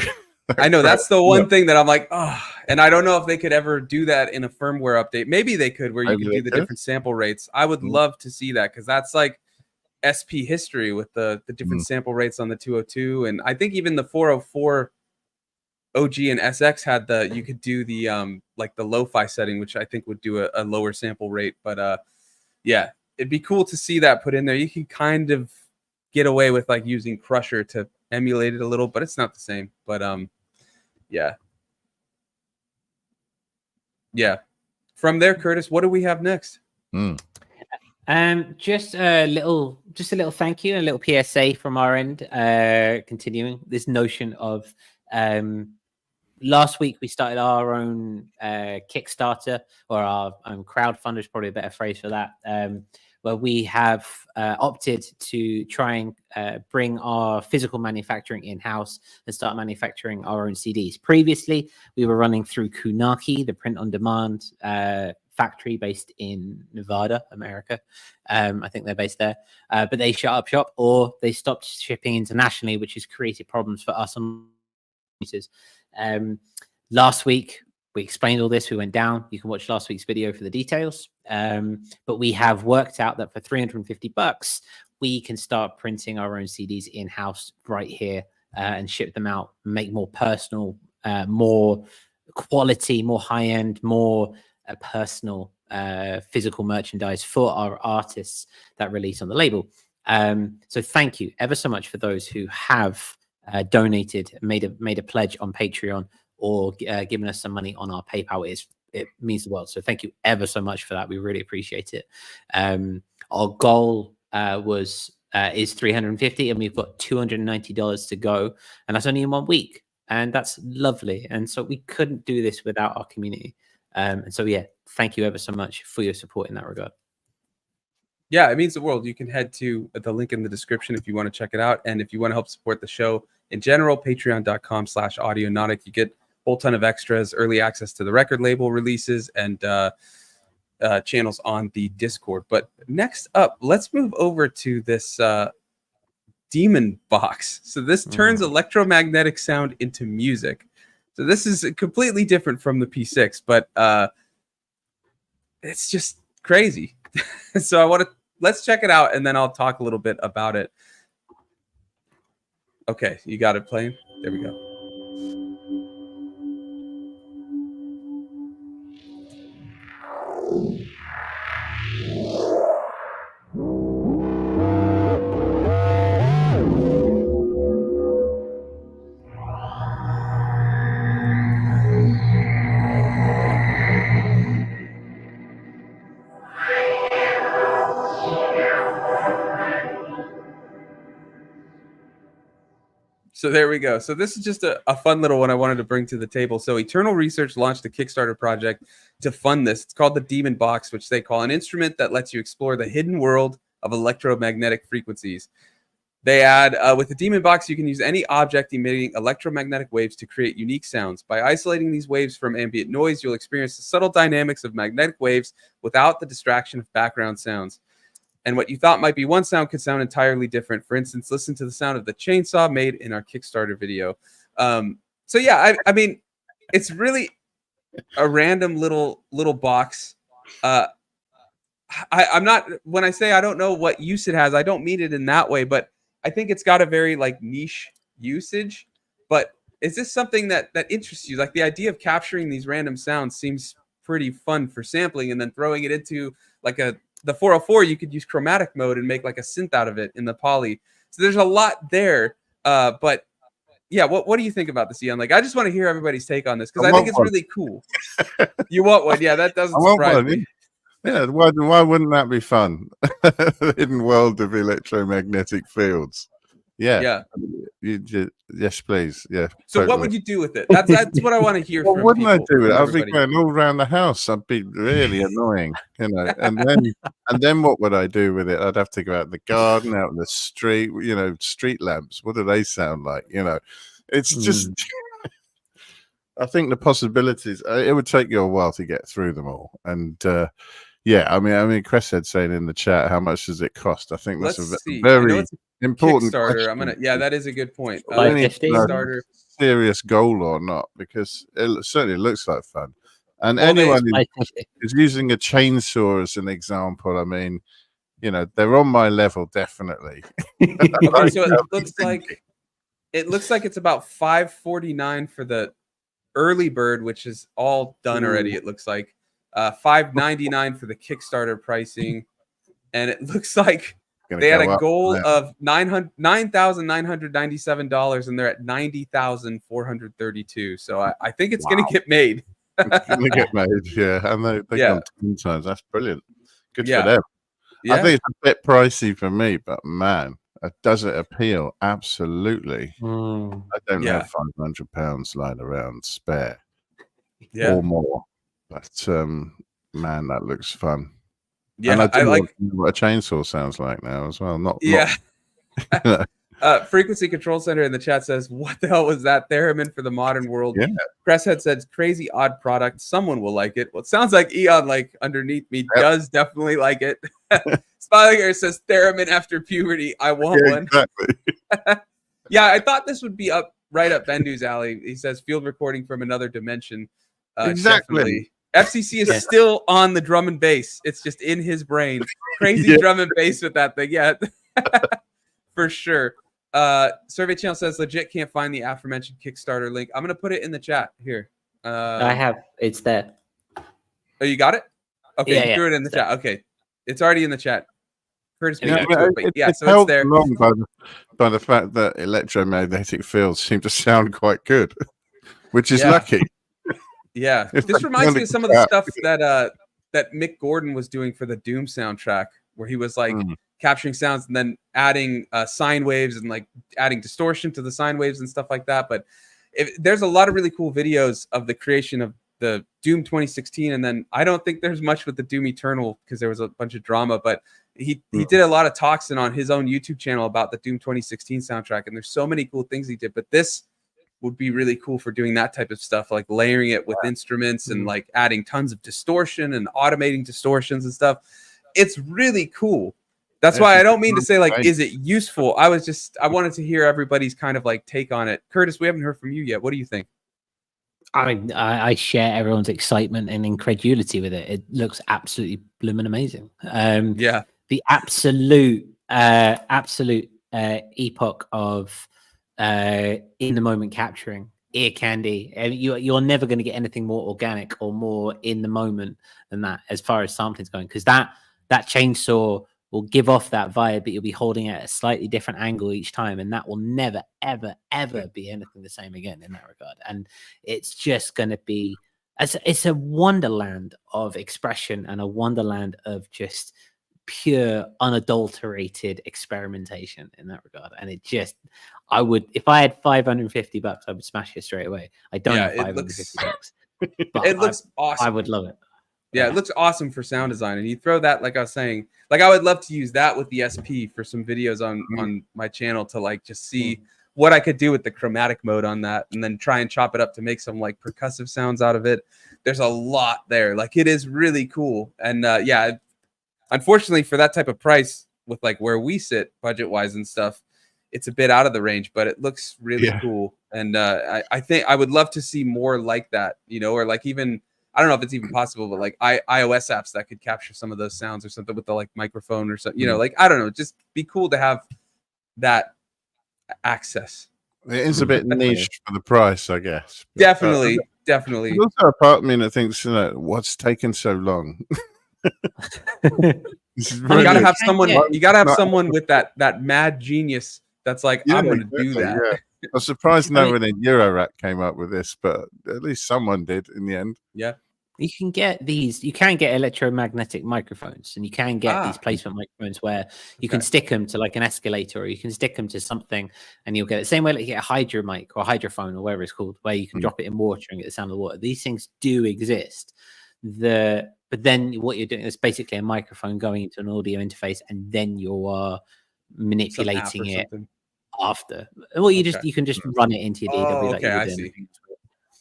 I know that's the one thing that I'm like, oh, and I don't know if they could ever do that in a firmware update. Maybe they could, where you can do the different sample rates. I would love to see that, because that's like SP history with the different sample rates on the 202, and I think even the 404 OG and SX had you could do the like the lo-fi setting, which I think would do a lower sample rate. But yeah, it'd be cool to see that put in there. You can kind of get away with like using Crusher to emulate it a little, but it's not the same. But yeah. From there, Curtis, what do we have next? Just a little thank you, a little PSA from our end. Continuing this notion of last week we started our own Kickstarter, or our own crowdfunder is probably a better phrase for that, where we have opted to try and bring our physical manufacturing in-house and start manufacturing our own CDs. Previously, we were running through Kunaki, the print-on-demand factory based in Nevada, America. I think they're based there. But they shut up shop, or they stopped shipping internationally, which has created problems for us on users. Last week, we explained all this. We went down. You can watch last week's video for the details. But we have worked out that for $350, we can start printing our own CDs in-house right here and ship them out, make more personal, more quality, more high-end, more personal physical merchandise for our artists that release on the label. So thank you ever so much for those who have donated, made a pledge on Patreon, or given us some money on our PayPal. It means the world. So thank you ever so much for that. We really appreciate it. Our goal is $350, and we've got $290 to go, and that's only in 1 week, and that's lovely. And so we couldn't do this without our community. And so yeah, thank you ever so much for your support in that regard. Yeah, it means the world. You can head to the link in the description if you want to check it out, and if you want to help support the show in general, patreon.com/Audionautic. You get a whole ton of extras, early access to the record label releases, and channels on the Discord. But next up, let's move over to this Demonbox. So this turns electromagnetic sound into music. So this is completely different from the P6, but it's just crazy. So let's check it out, and then I'll talk a little bit about it. Okay, you got it playing? There we go. So there we go. So this is just a fun little one I wanted to bring to the table. So Eternal Research launched a Kickstarter project to fund this. It's called the Demonbox, which they call an instrument that lets you explore the hidden world of electromagnetic frequencies. They add, with the Demonbox, you can use any object emitting electromagnetic waves to create unique sounds. By isolating these waves from ambient noise, you'll experience the subtle dynamics of magnetic waves without the distraction of background sounds. And what you thought might be one sound could sound entirely different. For instance, listen to the sound of the chainsaw made in our Kickstarter video. So yeah, I mean, it's really a random little box. I'm not, when I say I don't know what use it has, I don't mean it in that way, but I think it's got a very like niche usage. But is this something that interests you? Like the idea of capturing these random sounds seems pretty fun for sampling, and then throwing it into like the 404, you could use chromatic mode and make like a synth out of it in the poly. So there's a lot there. But yeah, what do you think about this, Ian? Like, I just want to hear everybody's take on this, because I think it's really cool. You want one? Yeah, that doesn't surprise me. Yeah, why wouldn't that be fun? The hidden world of electromagnetic fields. Yeah. Yes, please. Yeah. So totally. what would you do with it? That's what I want to hear What from wouldn't I people, do with it? from I'd be everybody. going all around the house. I'd be really annoying, you know. And then what would I do with it? I'd have to go out in the garden, out in the street. You know, street lamps. What do they sound like? You know, it's just. I think the possibilities. It would take you a while to get through them all, and yeah, I mean, Chris had saying in the chat, how much does it cost? I think that's Let's a see. very important Kickstarter. question. Yeah, that is a good point. $5.50? Kickstarter. Serious goal or not? Because it certainly looks like fun. And Well, anyone $5.50. who's using a chainsaw as an example, I mean, you know, they're on my level definitely. Okay, so it looks like it's about $5.49 for the early bird, which is all done already. It looks like $5.99 for the Kickstarter pricing, and it looks like they had a goal of $9,997, and they're at $90,432. So I think it's going to get made. It's going to get made, yeah. And they come 10 times. That's brilliant. Good for them. Yeah. I think it's a bit pricey for me, but man, does it appeal? Absolutely. I don't have £500 lying around spare or more. But man, that looks fun. Yeah, and I like what a chainsaw sounds like now as well. Not Frequency Control Center in the chat says, "What the hell was that theremin for the modern world?" Yeah. Cresshead says, "Crazy odd product. Someone will like it." Well, it sounds like Eon, like underneath me, does definitely like it. Smiling says, "Theremin after puberty. I want one." Exactly. Yeah, I thought this would be right up Bendu's alley. He says, "Field recording from another dimension." Exactly. Definitely. FCC is still on the drum and bass. It's just in his brain. Crazy drum and bass with that thing. Yeah, for sure. Survey Channel says, legit can't find the aforementioned Kickstarter link. I'm going to put it in the chat here. I have. It's there. Oh, you got it? Okay, you threw it in the chat. Okay. It's already in the chat. Curtis, so it's there. Along by the fact that electromagnetic fields seem to sound quite good, which is lucky. Yeah, this reminds me of some of the stuff that Mick Gordon was doing for the Doom soundtrack, where he was like capturing sounds and then adding sine waves and like adding distortion to the sine waves and stuff like that. But there's a lot of really cool videos of the creation of the Doom 2016, and then I don't think there's much with the Doom Eternal because there was a bunch of drama, but he did a lot of talks and on his own YouTube channel about the Doom 2016 soundtrack, and there's so many cool things he did. But this would be really cool for doing that type of stuff, like layering it with instruments and like adding tons of distortion and automating distortions and stuff. It's really cool. That's why I don't mean to say like, is it useful? I wanted to hear everybody's kind of like take on it. Curtis, we haven't heard from you yet. What do you think? I mean, I share everyone's excitement and incredulity with it. It looks absolutely blooming amazing. The absolute epoch of in the moment capturing, ear candy, and you're never going to get anything more organic or more in the moment than that as far as sampling's going, because that chainsaw will give off that vibe, but you'll be holding it at a slightly different angle each time, and that will never ever be anything the same again in that regard. And it's just going to be it's a wonderland of expression and a wonderland of just pure unadulterated experimentation in that regard. And it just, I would, if I had $550, I would smash it straight away. I don't have $550, but it looks awesome. I would love it. Yeah, it looks awesome for sound design. And you throw that, like I was saying, like I would love to use that with the SP for some videos on my channel to like just see what I could do with the chromatic mode on that, and then try and chop it up to make some like percussive sounds out of it. There's a lot there. Like it is really cool. And unfortunately for that type of price with like where we sit budget wise and stuff, it's a bit out of the range, but it looks really cool. And I think I would love to see more like that, you know, or like even, I don't know if it's even possible, but like iOS apps that could capture some of those sounds or something with the like microphone or something, you know, like, I don't know, just be cool to have that access. It is a bit niche for the price, I guess. But, definitely. There's also a part of me that thinks, you know, what's taken so long? You gotta have someone. You gotta have someone with that mad genius that's like, I'm gonna do that. Yeah. I'm surprised no one in Eurorack came up with this, but at least someone did in the end. Yeah. You can get these. You can get electromagnetic microphones, and you can get these placement microphones where you can stick them to like an escalator, or you can stick them to something, and you'll get it. Same way like you get a hydro mic or a hydrophone or whatever it's called, where you can drop it in water and get the sound of the water. These things do exist. But then what you're doing is basically a microphone going into an audio interface, and then you are manipulating it after. Well, you can just run it into your DAW. Like I see.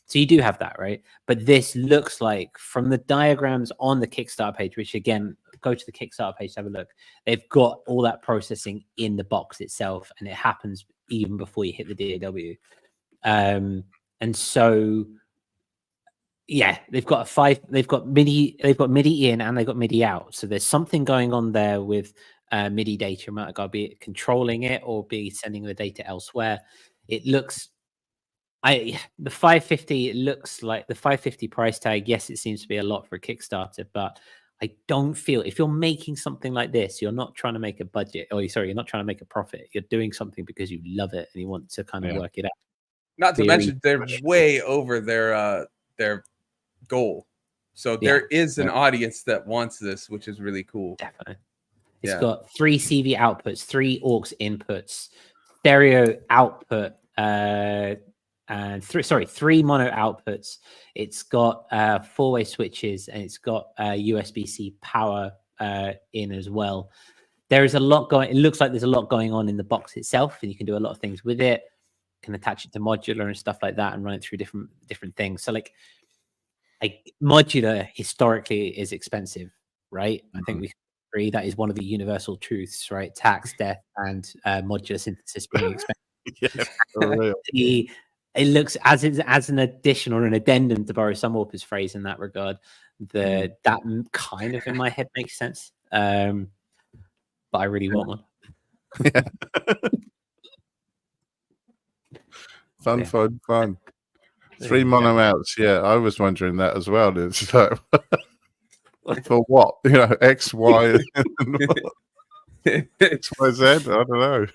So you do have that, right? But this looks like, from the diagrams on the Kickstarter page, which again, go to the Kickstarter page to have a look. They've got all that processing in the box itself, and it happens even before you hit the DAW. And so, yeah, they've got MIDI in and they've got MIDI out. So there's something going on there with MIDI data. You might be it controlling it or be sending the data elsewhere. It looks. The 550, it looks like the 550 price tag. Yes, it seems to be a lot for a Kickstarter, but I don't feel, if you're making something like this, you're not trying to make a budget, or sorry, you're not trying to make a profit. You're doing something because you love it and you want to kind of work it out. Not to mention they're way over their goal. So there is an audience that wants this, which is really cool. Definitely. It's got 3 CV outputs, 3 aux inputs, stereo output, and 3 mono outputs. It's got 4-way switches, and it's got USB-C power in as well. There is a lot going. It looks like there's a lot going on in the box itself, and you can do a lot of things with it. You can attach it to modular and stuff like that, and run it through different things. So like modular historically is expensive, right? I think we can agree that is one of the universal truths, right? Tax, death, and modular synthesis being expensive. For real. It looks as an addition or an addendum, to borrow some author's phrase in that regard. That kind of in my head makes sense. But I really want one. Fun. 3 mono outs. Yeah, I was wondering that as well. It's like, for what? You know, X, Y, X, Y, Z. I don't know.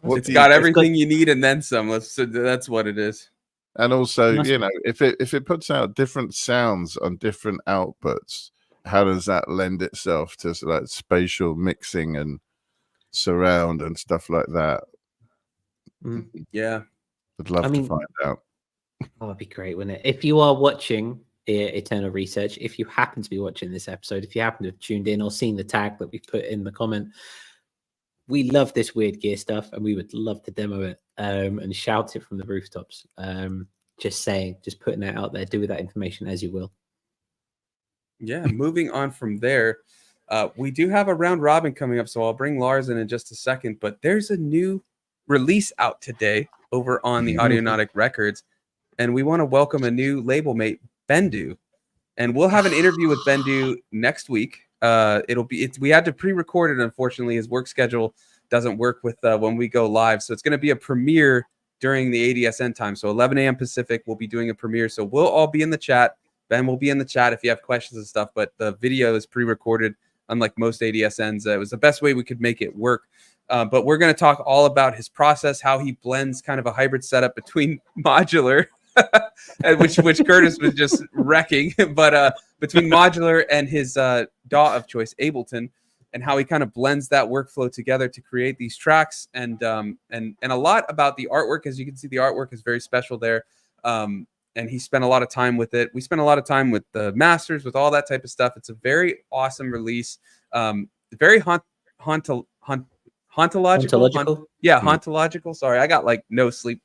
It's got everything you need and then some. So that's what it is. And also, you know, if it puts out different sounds on different outputs, how does that lend itself to like spatial mixing and surround and stuff like that? Yeah, I'd love to find out. Oh, that'd be great, wouldn't it? If you are watching Eternal Research, if you happen to be watching this episode, if you happen to have tuned in or seen the tag that we put in the comment, we love this weird gear stuff, and we would love to demo it and shout it from the rooftops. Just saying, just putting it out there. Do with that information as you will. Yeah, moving on from there, we do have a round robin coming up, so I'll bring Lars in just a second. But there's a new release out today over on the Audionautic Records, and we want to welcome a new label mate, Bendu, and we'll have an interview with Bendu next week. We had to pre-record it. Unfortunately, his work schedule doesn't work with when we go live, so it's going to be a premiere during the ADSN time. So 11 a.m. Pacific, we'll be doing a premiere. So we'll all be in the chat. Ben will be in the chat if you have questions and stuff. But the video is pre-recorded, unlike most ADSNs. It was the best way we could make it work. But we're going to talk all about his process, how he blends kind of a hybrid setup between modular, which Curtis was just wrecking, but between modular and his DAW of choice, Ableton, and how he kind of blends that workflow together to create these tracks, and a lot about the artwork. As you can see, the artwork is very special there, and he spent a lot of time with it. We spent a lot of time with the masters, with all that type of stuff. It's a very awesome release, very hauntological. Yeah, hauntological. Sorry, I got like no sleep.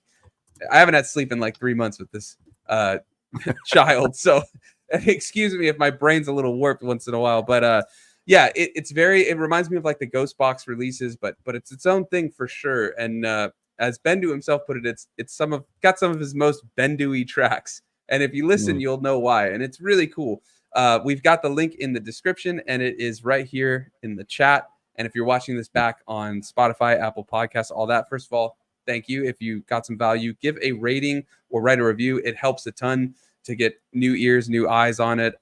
I haven't had sleep in like 3 months with this child, so excuse me if my brain's a little warped once in a while. But yeah, it reminds me of like the Ghost Box releases, but it's its own thing for sure. And as Bendu himself put it, it's got some of his most Bendu-y tracks, and if you listen, you'll know why. And it's really cool. We've got the link in the description, and it is right here in the chat. And if you're watching this back on Spotify, Apple Podcasts, all that, first of all, thank you. If you got some value, give a rating or write a review. It helps a ton to get new ears, new eyes on it.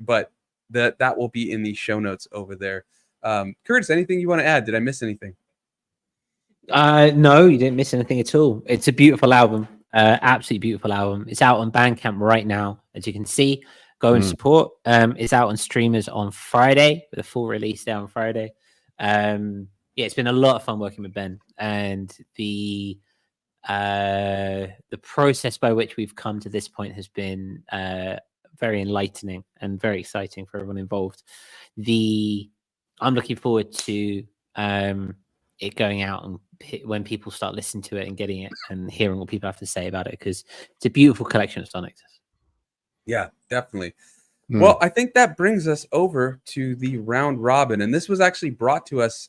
But that will be in the show notes over there. Curtis, anything you want to add? Did I miss anything? No, you didn't miss anything at all. It's a beautiful album. Absolutely beautiful album. It's out on Bandcamp right now, as you can see. go and support. It's out on streamers on Friday with a full release day on Friday. Yeah, it's been a lot of fun working with Ben, and the process by which we've come to this point has been very enlightening and very exciting for everyone involved. I'm looking forward to it going out and when people start listening to it and getting it and hearing what people have to say about it, because it's a beautiful collection of sonics. Yeah, definitely. Well, I think that brings us over to the round robin, and this was actually brought to us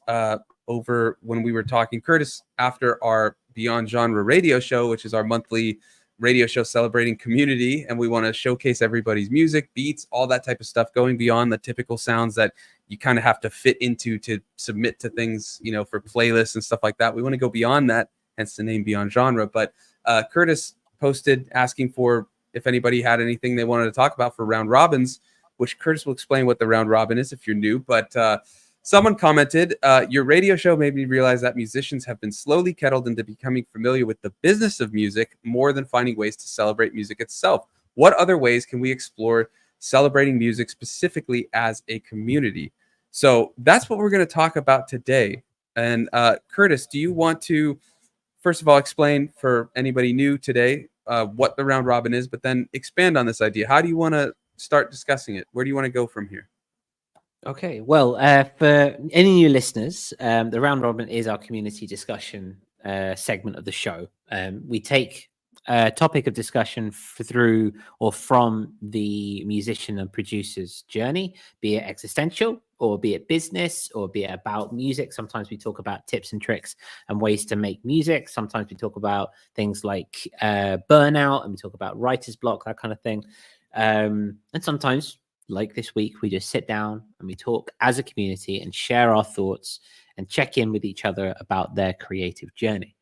over when we were talking, Curtis, after our Beyond Genre radio show, which is our monthly radio show celebrating community, and we want to showcase everybody's music, beats, all that type of stuff, going beyond the typical sounds that you kind of have to fit into to submit to things, you know, for playlists and stuff like that. We want to go beyond that, hence the name Beyond Genre. But Curtis posted asking for if anybody had anything they wanted to talk about for round robins, which Curtis will explain what the round robin is if you're new. But someone commented, your radio show made me realize that musicians have been slowly kettled into becoming familiar with the business of music more than finding ways to celebrate music itself. What other ways can we explore celebrating music specifically as a community? So that's what we're going to talk about today. And Curtis, do you want to, first of all, explain for anybody new today what the round robin is, but then expand on this idea? How do you want to start discussing it? Where do you want to go from here? Okay, well, for any new listeners, the round robin is our community discussion segment of the show. We take a topic of discussion through or from the musician and producer's journey, be it existential or be it business or be it about music. Sometimes we talk about tips and tricks and ways to make music. Sometimes we talk about things like burnout, and we talk about writer's block, that kind of thing. And sometimes, like this week, we just sit down and we talk as a community and share our thoughts and check in with each other about their creative journey.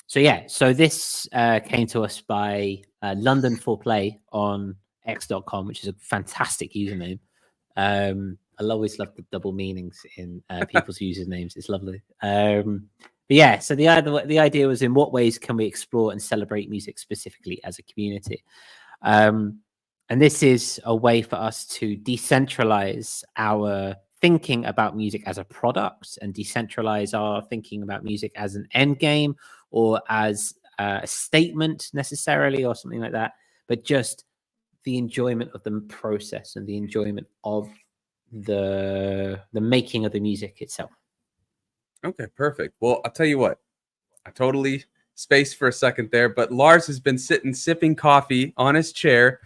So this came to us by London for Play on x.com, which is a fantastic username. I always love the double meanings in people's usernames. It's lovely. But yeah, so the idea was, in what ways can we explore and celebrate music specifically as a community? And this is a way for us to decentralize our thinking about music as a product and decentralize our thinking about music as an end game or as a statement necessarily or something like that, but just the enjoyment of the process and the enjoyment of the making of the music itself. Okay, perfect. Well, I'll tell you what, I totally spaced for a second there, but Lars has been sitting sipping coffee on his chair.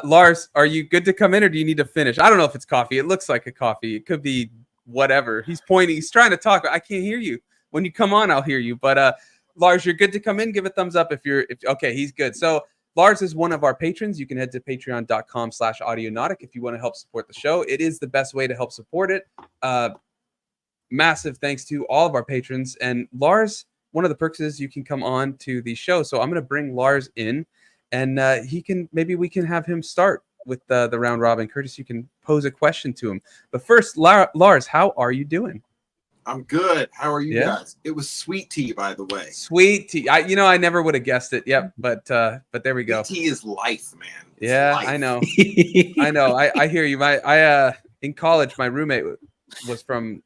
Lars, are you good to come in, or do you need to finish? I don't know if it's coffee. It looks like a coffee. It could be whatever. He's pointing. He's trying to talk. I can't hear you. When you come on, I'll hear you. But Lars, you're good to come in. Give a thumbs up if okay. He's good. So Lars is one of our patrons. You can head to patreon.com/audionautic if you want to help support the show. It is the best way to help support it. Massive thanks to all of our patrons. And Lars, one of the perks is you can come on to the show. So I'm going to bring Lars in. And maybe we can have him start with the round robin. Curtis, you can pose a question to him. But first, Lars, how are you doing? I'm good. How are you guys? It was sweet tea, by the way. Sweet tea. I never would have guessed it. Yep. But there we go. Sweet tea is life, man. It's life. I know. I know. I hear you. In college, my roommate was from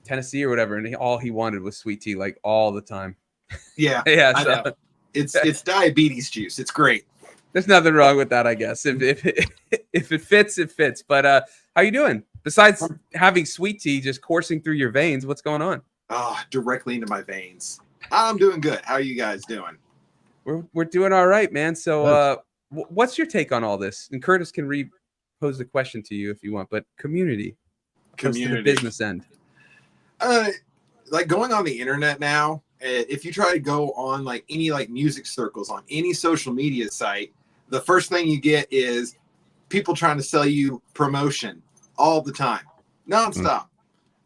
Tennessee or whatever, and all he wanted was sweet tea, like all the time. Yeah. Yeah. I know. It's diabetes juice. It's great. There's nothing wrong with that, I guess. If it fits, it fits. But how you doing? Besides having sweet tea just coursing through your veins, what's going on? Directly into my veins. I'm doing good. How are you guys doing? We're doing all right, man. So what's your take on all this? And Curtis can repose the question to you if you want. But community. To the business end. Like going on the internet now. If you try to go on like any like music circles on any social media site, the first thing you get is people trying to sell you promotion all the time, nonstop.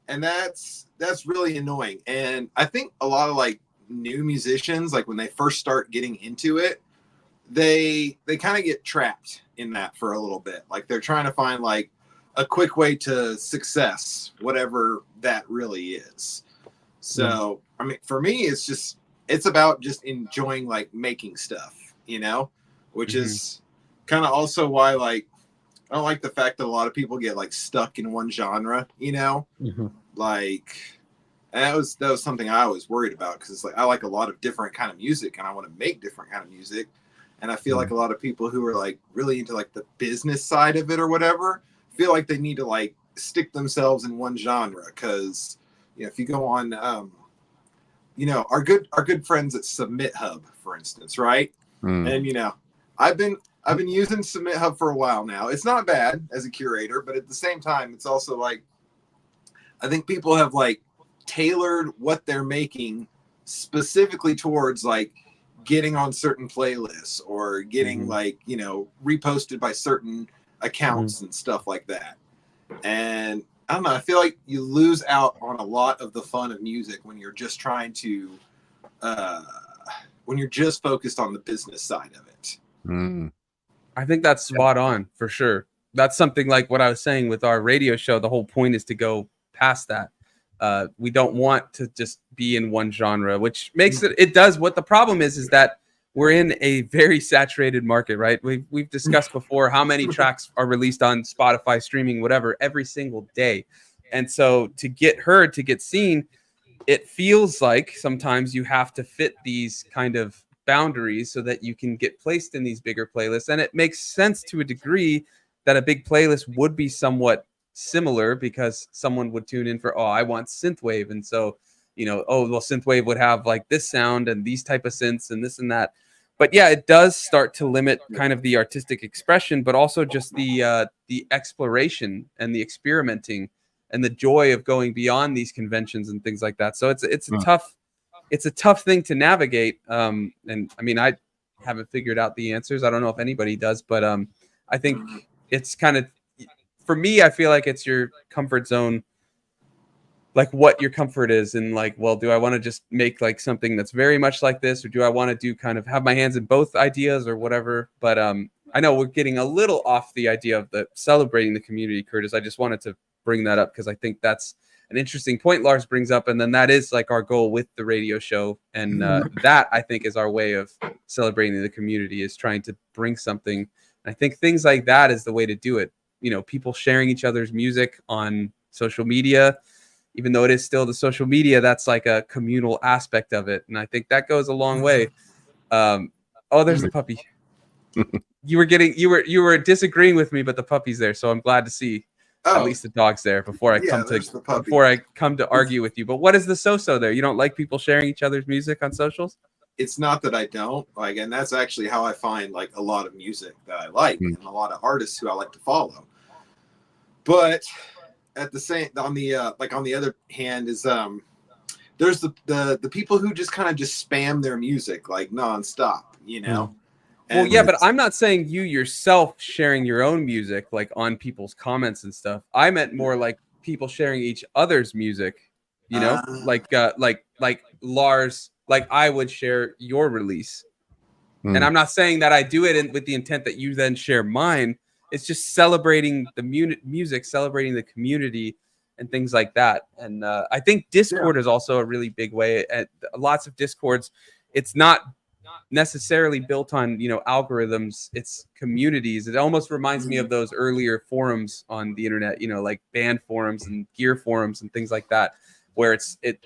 And that's really annoying. And I think a lot of like new musicians, like when they first start getting into it, they kind of get trapped in that for a little bit. Like they're trying to find like a quick way to success, whatever that really is. So, I mean, for me, it's about just enjoying like making stuff, which is kind of also why like I don't like the fact that a lot of people get like stuck in one genre, you know, like, and that was something I was worried about, because it's like I like a lot of different kind of music and I want to make different kind of music, and I feel like a lot of people who are like really into like the business side of it or whatever feel like they need to like stick themselves in one genre, because you know, if you go on you know, our good friends at Submit Hub, for instance, right? And you know, I've been using Submit Hub for a while now. It's not bad as a curator, but at the same time, it's also like, I think people have like tailored what they're making specifically towards like getting on certain playlists or getting like, you know, reposted by certain accounts and stuff like that. And I don't know, I feel like you lose out on a lot of the fun of music when you're just trying to when you're just focused on the business side of it. I think that's spot on for sure. That's something like what I was saying with our radio show. The whole point is to go past that. We don't want to just be in one genre, which makes it does. What the problem is that we're in a very saturated market, right? We've discussed before how many tracks are released on Spotify, streaming, whatever, every single day. And so to get heard, to get seen, it feels like sometimes you have to fit these kind of boundaries so that you can get placed in these bigger playlists. And it makes sense to a degree that a big playlist would be somewhat similar, because someone would tune in for, oh, I want synthwave, and so, you know, oh, well, synthwave would have like this sound and these type of synths and this and that. But yeah, it does start to limit kind of the artistic expression, but also just the exploration and the experimenting and the joy of going beyond these conventions and things like that. So it's a tough thing to navigate. And I mean, I haven't figured out the answers. I don't know if anybody does, but I think it's kind of, for me, I feel like it's your comfort zone, like what your comfort is, and like, well, do I want to just make like something that's very much like this, or do I want to do kind of have my hands in both ideas or whatever? But I know we're getting a little off the idea of the celebrating the community, Curtis. I just wanted to bring that up because I think that's an interesting point Lars brings up, and then that is like our goal with the radio show, and that I think is our way of celebrating the community, is trying to bring something. I think things like that is the way to do it. You know, people sharing each other's music on social media, even though it is still the social media, that's like a communal aspect of it, and I think that goes a long way. Oh, there's the puppy. You were disagreeing with me, but the puppy's there, so I'm glad to see. At least the dog's there before I come to argue with you. But what is the so-so there? You don't like people sharing each other's music on socials? It's not that I don't like, and that's actually how I find like a lot of music that I like and a lot of artists who I like to follow. But at the same, on the other hand is there's the people who just kind of just spam their music like nonstop, you know. Well, yeah, but I'm not saying you yourself sharing your own music like on people's comments and stuff. I meant more like people sharing each other's music, you know, like Lars, like I would share your release. And I'm not saying that I do it with the intent that you then share mine. It's just celebrating the music, celebrating the community and things like that. And I think Discord is also a really big way. At lots of Discords, it's not necessarily built on, you know, algorithms. It's communities. It almost reminds me of those earlier forums on the internet, you know, like band forums and gear forums and things like that, where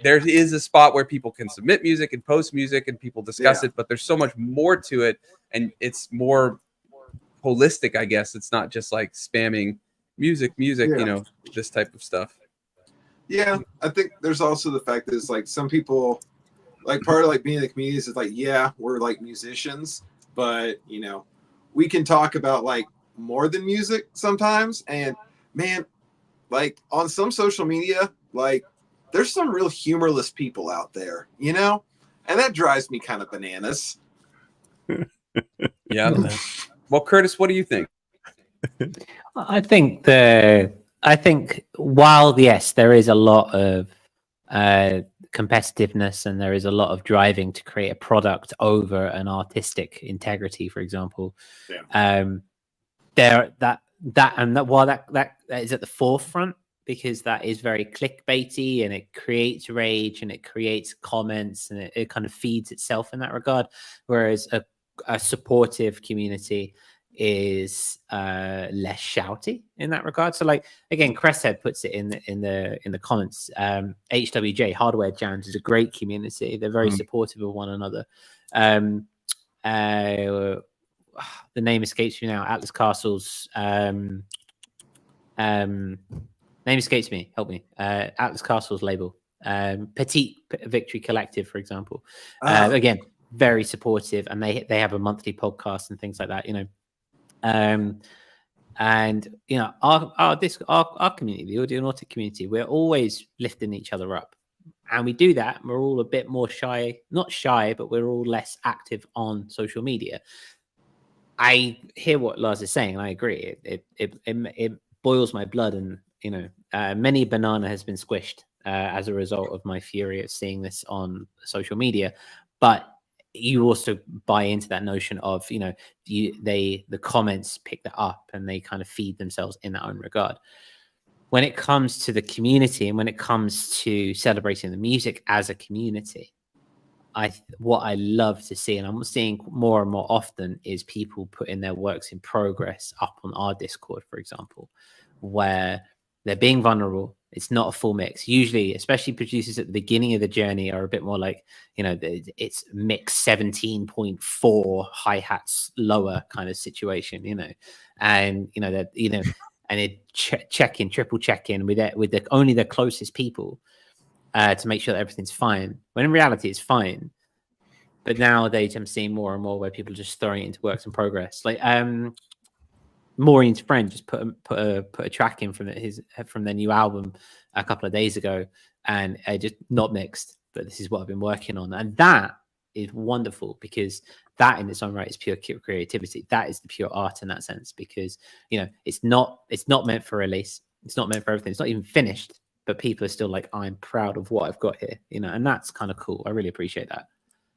there is a spot where people can submit music and post music and people discuss it, but there's so much more to it, and it's more holistic, I guess. It's not just like spamming music, you know, this type of stuff. Yeah, I think there's also the fact that it's like some people, like part of like being in the community is like, yeah, we're like musicians, but you know, we can talk about like more than music sometimes. And man, like on some social media, like there's some real humorless people out there, you know, and that drives me kind of bananas. Yeah. Well, Curtis, what do you think? I think while yes, there is a lot of competitiveness and there is a lot of driving to create a product over an artistic integrity, for example, while that is at the forefront, because that is very clickbaity and it creates rage and it creates comments and it kind of feeds itself in that regard, whereas a supportive community is less shouty in that regard. So like again, Cresthead puts it in the comments. HWJ Hardware Jams is a great community. They're very supportive of one another. The name escapes me now. Atlas Castle's name escapes me. Help me. Atlas Castle's label. Petite Victory Collective, for example. Again, very supportive, and they have a monthly podcast and things like that. You know. And you know, our community, the Audionautic community, we're always lifting each other up, and we do that. We're all a bit more shy, not shy, but we're all less active on social media. I hear what Lars is saying, and I agree. It boils my blood, and you know, many banana has been squished as a result of my fury of seeing this on social media, but you also buy into that notion of, you know, the comments pick that up and they kind of feed themselves in that own regard. When it comes to the community and when it comes to celebrating the music as a community, what I love to see, and I'm seeing more and more often, is people putting their works in progress up on our Discord, for example, where they're being vulnerable. It's not a full mix. Usually, especially producers at the beginning of the journey are a bit more like, you know, it's mix 17.4 hi-hats lower kind of situation, you know, and, you know, that, you know, and it triple check in with only the closest people to make sure that everything's fine. When in reality, it's fine. But nowadays, I'm seeing more and more where people are just throwing it into works in progress. Like, Maureen's friend just put a track in from their new album a couple of days ago, and just not mixed, but this is what I've been working on, and that is wonderful, because that in its own right is pure creativity. That is the pure art in that sense, because, you know, it's not meant for release, it's not meant for everything, it's not even finished, but people are still like, I'm proud of what I've got here, you know, and that's kind of cool. I really appreciate that.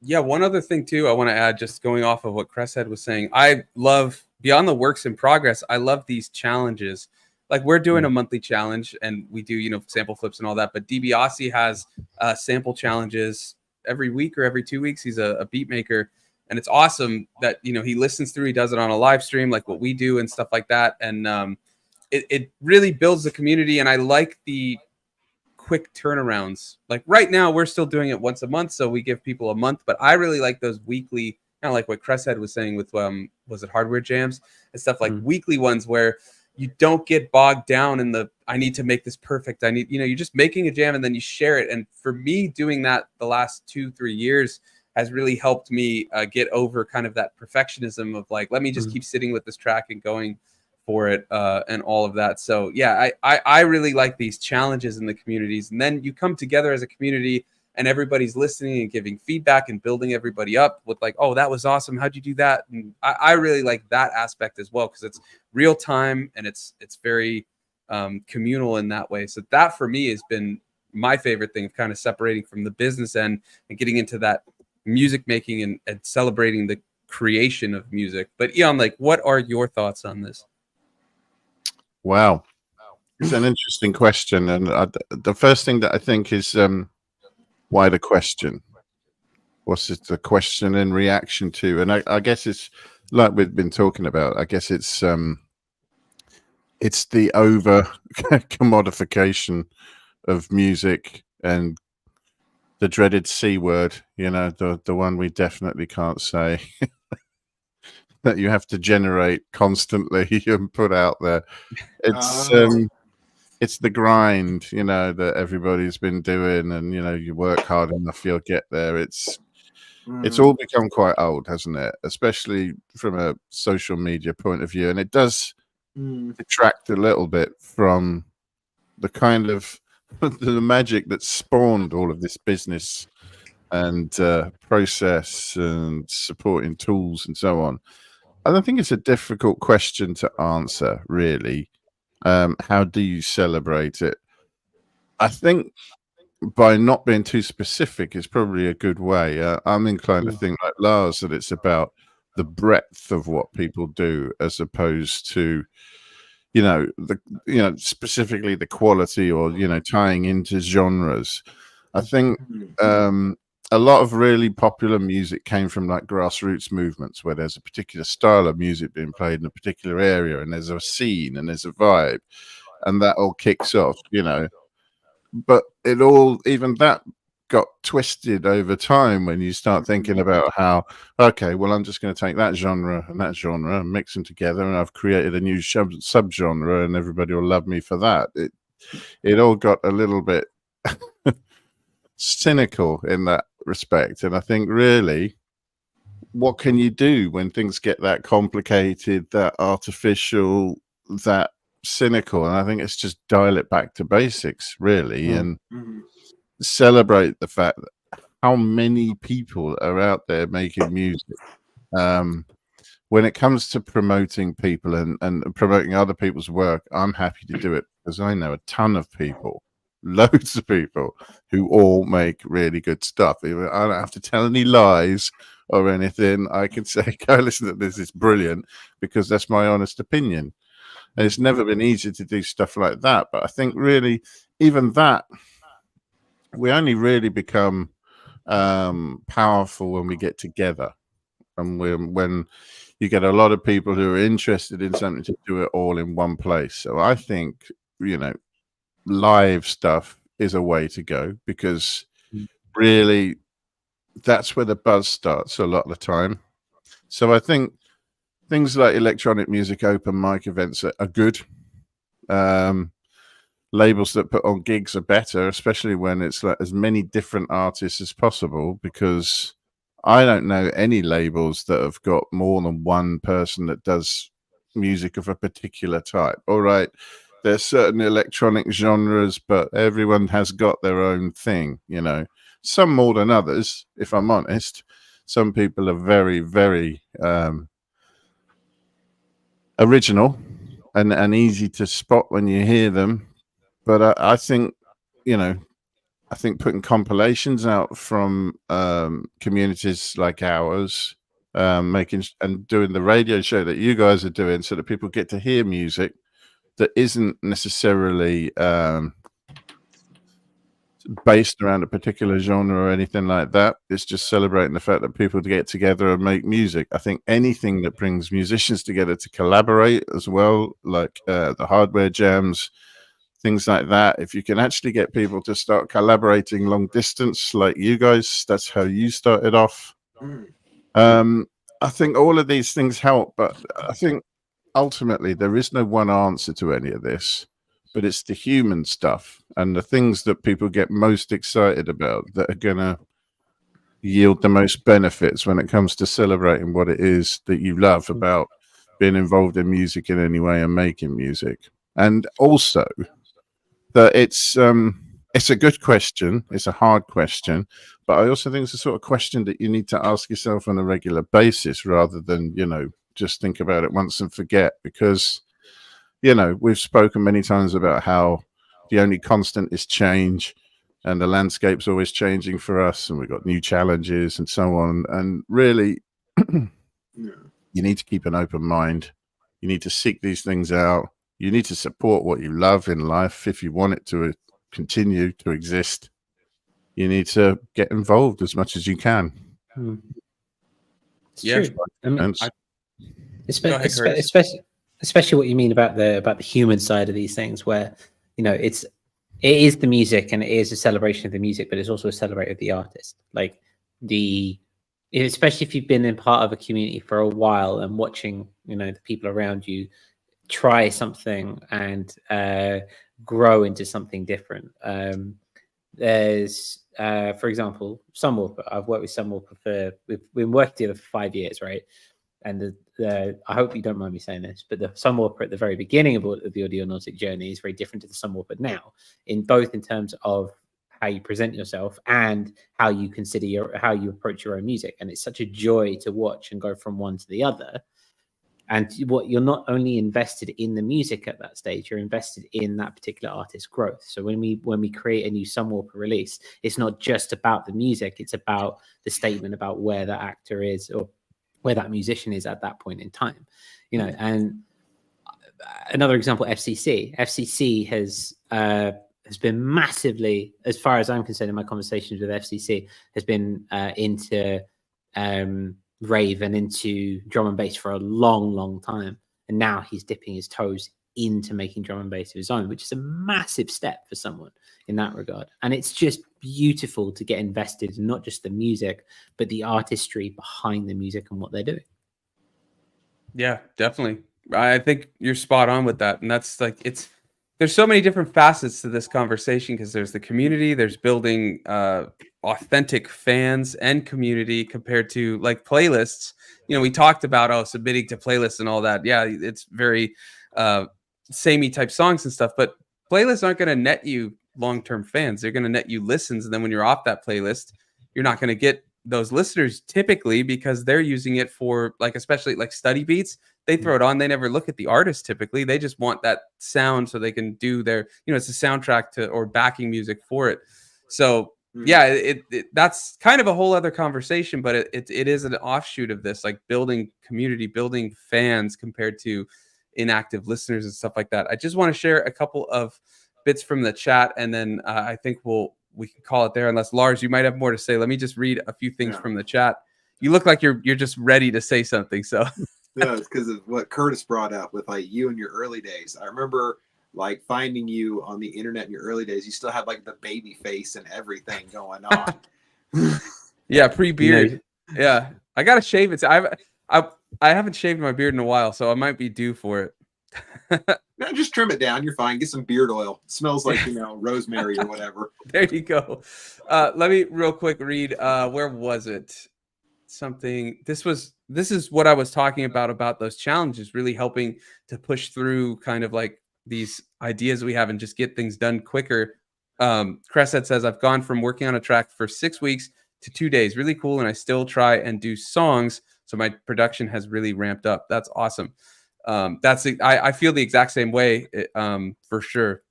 Yeah, one other thing too I want to add, just going off of what Cresthead was saying, I love, beyond the works in progress, I love these challenges. Like, we're doing a monthly challenge, and we do, you know, sample flips and all that, but DiBiase has sample challenges every week or every 2 weeks. He's a beat maker, and it's awesome that, you know, he listens through, he does it on a live stream like what we do and stuff like that, and it really builds the community. And I like the quick turnarounds. Like right now, we're still doing it once a month, so we give people a month, but I really like those weekly, kind of like what Cresthead was saying with was it Hardware Jams and stuff, like weekly ones where you don't get bogged down in the, I need to make this perfect, I need, you know, you're just making a jam and then you share it. And for me, doing that the last 2-3 years has really helped me get over kind of that perfectionism of like, let me just keep sitting with this track and going for it and all of that. So yeah, I really like these challenges in the communities, and then you come together as a community and everybody's listening and giving feedback and building everybody up with like, oh, that was awesome, how'd you do that? And I really like that aspect as well, because it's real time and it's very communal in that way. So that for me has been my favorite thing, of kind of separating from the business end and getting into that music making and celebrating the creation of music. But Eon, like, what are your thoughts on this? Wow, it's an interesting question, and the first thing that I think is why the question? What's it the question in reaction to? And I guess it's like we've been talking about. I guess it's the over commodification of music and the dreaded C word. You know, the one we definitely can't say. That you have to generate constantly and put out there. It's the grind, you know, that everybody's been doing, and you know, you work hard enough, you'll get there. It's all become quite old, hasn't it? Especially from a social media point of view, and it does detract a little bit from the kind of the magic that spawned all of this business and process and supporting tools and so on. I don't think it's a difficult question to answer, really. How do you celebrate it? I think by not being too specific is probably a good way. I'm inclined to think like Lars, that it's about the breadth of what people do as opposed to, you know, specifically the quality or, you know, tying into genres. I think a lot of really popular music came from like grassroots movements where there's a particular style of music being played in a particular area, and there's a scene and there's a vibe, and that all kicks off, you know. But it all, even that got twisted over time when you start thinking about how, okay, well, I'm just going to take that genre and mix them together, and I've created a new subgenre, and everybody will love me for that. It all got a little bit cynical in that respect. And I think really, what can you do when things get that complicated, that artificial, that cynical? And I think it's just dial it back to basics, really, and celebrate the fact that how many people are out there making music. When it comes to promoting people and promoting other people's work, I'm happy to do it because I know a ton of people, loads of people who all make really good stuff. I don't have to tell any lies or anything. I can say, go listen to this, it's brilliant, because that's my honest opinion. And it's never been easy to do stuff like that. But I think really, even that, we only really become powerful when we get together. And when you get a lot of people who are interested in something to do it all in one place. So I think, you know, live stuff is a way to go, because really that's where the buzz starts a lot of the time. So I think things like electronic music open mic events are good. Labels that put on gigs are better, especially when it's like as many different artists as possible, because I don't know any labels that have got more than one person that does music of a particular type. All right, there's certain electronic genres, but everyone has got their own thing, you know, some more than others, if I'm honest. Some people are very, very original and easy to spot when you hear them. But I think, you know, I think putting compilations out from communities like ours, making and doing the radio show that you guys are doing, so that people get to hear music that isn't necessarily based around a particular genre or anything like that. It's just celebrating the fact that people get together and make music. I think anything that brings musicians together to collaborate as well, like the hardware jams, things like that. If you can actually get people to start collaborating long distance, like you guys, that's how you started off. I think all of these things help, but I think ultimately there is no one answer to any of this, but it's the human stuff and the things that people get most excited about that are going to yield the most benefits when it comes to celebrating what it is that you love about being involved in music in any way and making music. And also that it's a good question. It's a hard question, but I also think it's a sort of question that you need to ask yourself on a regular basis, rather than, you know, just think about it once and forget. Because, you know, we've spoken many times about how the only constant is change, and the landscape's always changing for us, and we've got new challenges and so on. And really, you need to keep an open mind. You need to seek these things out. You need to support what you love in life if you want it to continue to exist. You need to get involved as much as you can. It's Yeah. true. I mean, Go ahead, Curtis. especially what you mean about the human side of these things, where, you know, it is the music and it is a celebration of the music, but it's also a celebration of the artist. Like especially if you've been in part of a community for a while and watching, you know, the people around you try something and grow into something different. There's for example, Sunwalker. I've worked with Sunwalker we've been working together for 5 years, right? And I hope you don't mind me saying this, but the Sunwalker at the very beginning of the Audionautic journey is very different to the Sunwalker now, in terms of how you present yourself and how you how you approach your own music. And it's such a joy to watch and go from one to the other. And you're not only invested in the music at that stage, you're invested in that particular artist's growth. So when we create a new Sunwalker release, it's not just about the music, it's about the statement about where that actor is or where that musician is at that point in time, you know. And another example, FCC has has been massively, as far as I'm concerned, in my conversations with FCC, has been into rave and into drum and bass for a long time, and now he's dipping his toes into making drum and bass of his own, which is a massive step for someone in that regard. And it's just beautiful to get invested in not just the music, but the artistry behind the music and what they're doing. Yeah, definitely. I think you're spot on with that. And that's like, there's so many different facets to this conversation, because there's the community, there's building authentic fans and community compared to like playlists. You know, we talked about submitting to playlists and all that. Yeah, it's very samey type songs and stuff, but playlists aren't going to net you long-term fans. They're going to net you listens, and then when you're off that playlist, you're not going to get those listeners typically, because they're using it for, like, especially like study beats. They throw it on, they never look at the artist typically. They just want that sound so they can do their, you know, it's a soundtrack to or backing music for it. So yeah, that's kind of a whole other conversation, but it is an offshoot of this, like building community, building fans compared to inactive listeners and stuff like that. I just want to share a couple of bits from the chat, and then I think we can call it there, unless Lars, you might have more to say. Let me just read a few things from the chat. You look like you're just ready to say something. So no, it's because of what Curtis brought up with like you in your early days. I remember like finding you on the internet in your early days. You still had like the baby face and everything going on. Yeah, pre-beard. Yeah, I gotta shave it. I haven't shaved my beard in a while, so I might be due for it. No, just trim it down. You're fine. Get some beard oil. It smells like, you know, rosemary or whatever. There you go. Let me real quick read. Where was it? Something. This is what I was talking about those challenges, really helping to push through kind of like these ideas we have and just get things done quicker. Cresset says, I've gone from working on a track for 6 weeks to 2 days. Really cool. And I still try and do songs. So my production has really ramped up. That's awesome. I feel the exact same way, for sure.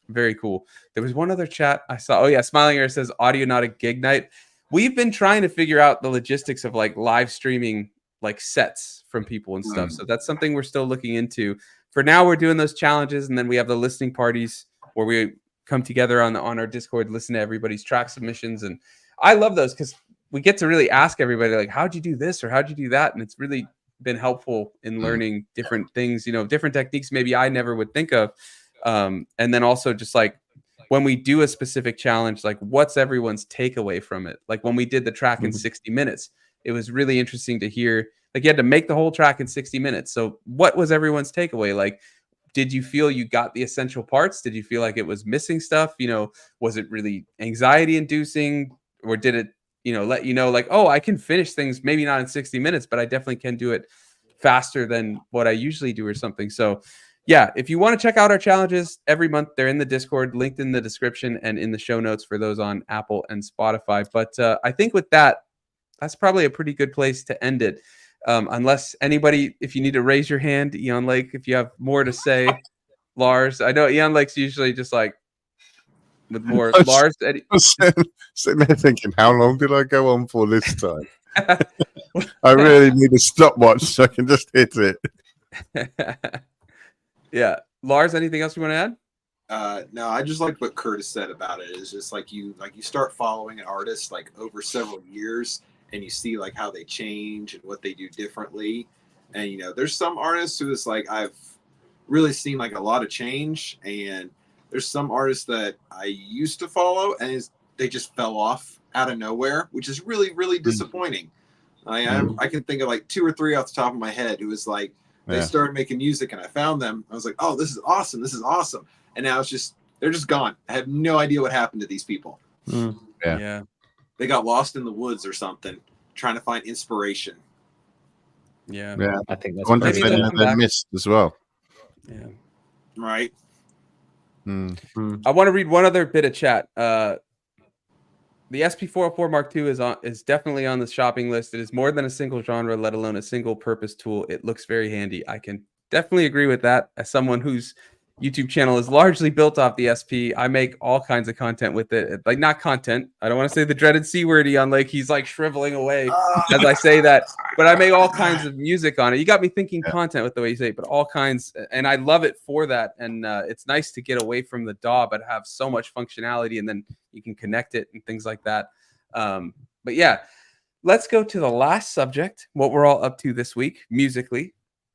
Very cool. There was one other chat I saw. Oh yeah, Smiling Air says Audionautic Gig Night. We've been trying to figure out the logistics of like live streaming like sets from people and stuff. So that's something we're still looking into. For now, we're doing those challenges, and then we have the listening parties where we come together on our Discord, listen to everybody's track submissions, and I love those because we get to really ask everybody like, how'd you do this or how'd you do that, and it's really been helpful in learning different things, you know, different techniques maybe I never would think of. And then also just like when we do a specific challenge, like what's everyone's takeaway from it? Like when we did the track in 60 minutes, it was really interesting to hear, like you had to make the whole track in 60 minutes. So what was everyone's takeaway? Like, did you feel you got the essential parts? Did you feel like it was missing stuff? You know, was it really anxiety inducing, or did it, you know, let you know like, oh, I can finish things, maybe not in 60 minutes, but I definitely can do it faster than what I usually do or something. So yeah, if you want to check out our challenges every month, they're in the Discord, linked in the description and in the show notes for those on Apple and Spotify. But I think with that, that's probably a pretty good place to end it. Unless anybody, if you need to raise your hand, Eon Lake, if you have more to say, Lars, I know Eon Lake's usually just like, with more. Lars, I was sitting there thinking, how long did I go on for this time? I really need a stopwatch so I can just hit it. Yeah, Lars, anything else you want to add? No, I just like what Curtis said about it. It's just like you start following an artist like over several years, and you see like how they change and what they do differently. And you know, there's some artists who is like I've really seen like a lot of change, and there's some artists that I used to follow and they just fell off out of nowhere, which is really, really disappointing. I can think of like 2 or 3 off the top of my head. It was like they started making music and I found them. I was like, oh, this is awesome. This is awesome. And now it's just, they're just gone. I have no idea what happened to these people. Yeah. They got lost in the woods or something, trying to find inspiration. Yeah. I think that's Wonder if they're missed as well. Yeah. Right. I want to read one other bit of chat. The SP404 Mark II is definitely on the shopping list. It is more than a single genre, let alone a single purpose tool. It looks very handy. I can definitely agree with that. As someone who's YouTube channel is largely built off the SP. I make all kinds of content with it. Like, not content. I don't want to say the dreaded C word, Eon. Like, he's like shriveling away as I say that. But I make all kinds of music on it. You got me thinking content with the way you say it, but all kinds. And I love it for that. And it's nice to get away from the DAW, but have so much functionality. And then you can connect it and things like that. But yeah, let's go to the last subject, what we're all up to this week, musically.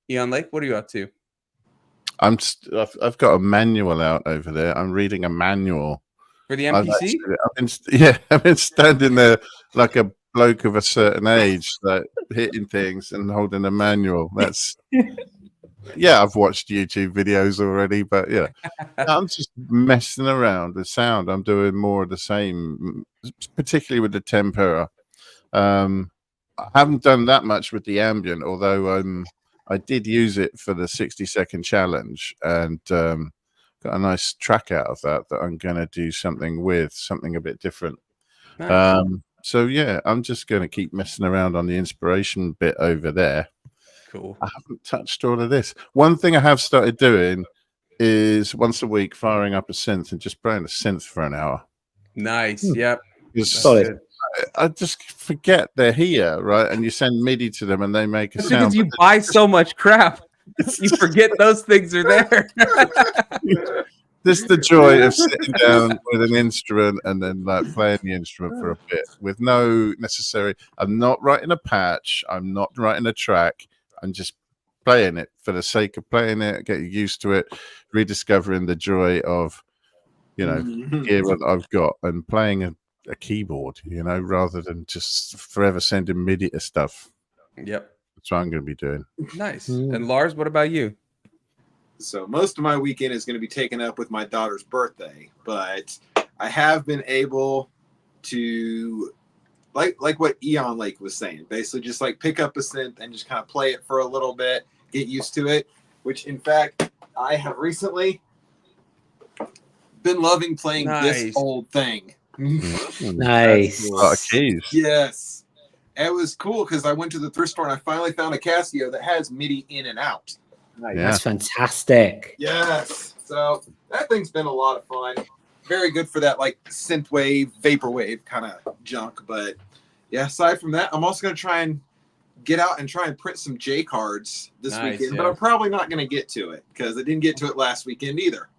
Eon Lake, what are you up to? I've got a manual out over there. I'm reading a manual For the MPC? I've been standing there like a bloke of a certain age, like hitting things and holding a manual. That's I've watched YouTube videos already, but I'm just messing around with sound. I'm doing more of the same, particularly with the tempera. I haven't done that much with the ambient, although I did use it for the 60-second challenge and got a nice track out of that I'm going to do something a bit different. Nice. So I'm just going to keep messing around on the inspiration bit over there. Cool. I haven't touched all of this. One thing I have started doing is once a week firing up a synth and just playing a synth for an hour. Nice. Yep. Solid. I just forget they're here, right? And you send MIDI to them and they make a sound. Because you buy so much crap, you forget those things are there. Just the joy of sitting down with an instrument and then like playing the instrument for a bit with no necessary. I'm not writing a patch. I'm not writing a track. I'm just playing it for the sake of playing it, getting used to it, rediscovering the joy of, gear that I've got and playing a keyboard, rather than just forever sending MIDI to stuff. Yep. That's what I'm going to be doing. Nice. And Lars, what about you? So most of my weekend is going to be taken up with my daughter's birthday, but I have been able to, like what Eon Lake was saying, basically just like pick up a synth and just kind of play it for a little bit, get used to it, which in fact I have recently been loving playing this old thing. Nice. A lot of keys. Yes. It was cool because I went to the thrift store and I finally found a Casio that has MIDI in and out. Nice. Yeah. That's fantastic. Yes. So that thing's been a lot of fun. Very good for that like synthwave, vaporwave kind of junk. But yeah, aside from that, I'm also going to try and get out and try and print some J cards this weekend. But I'm probably not going to get to it because I didn't get to it last weekend either.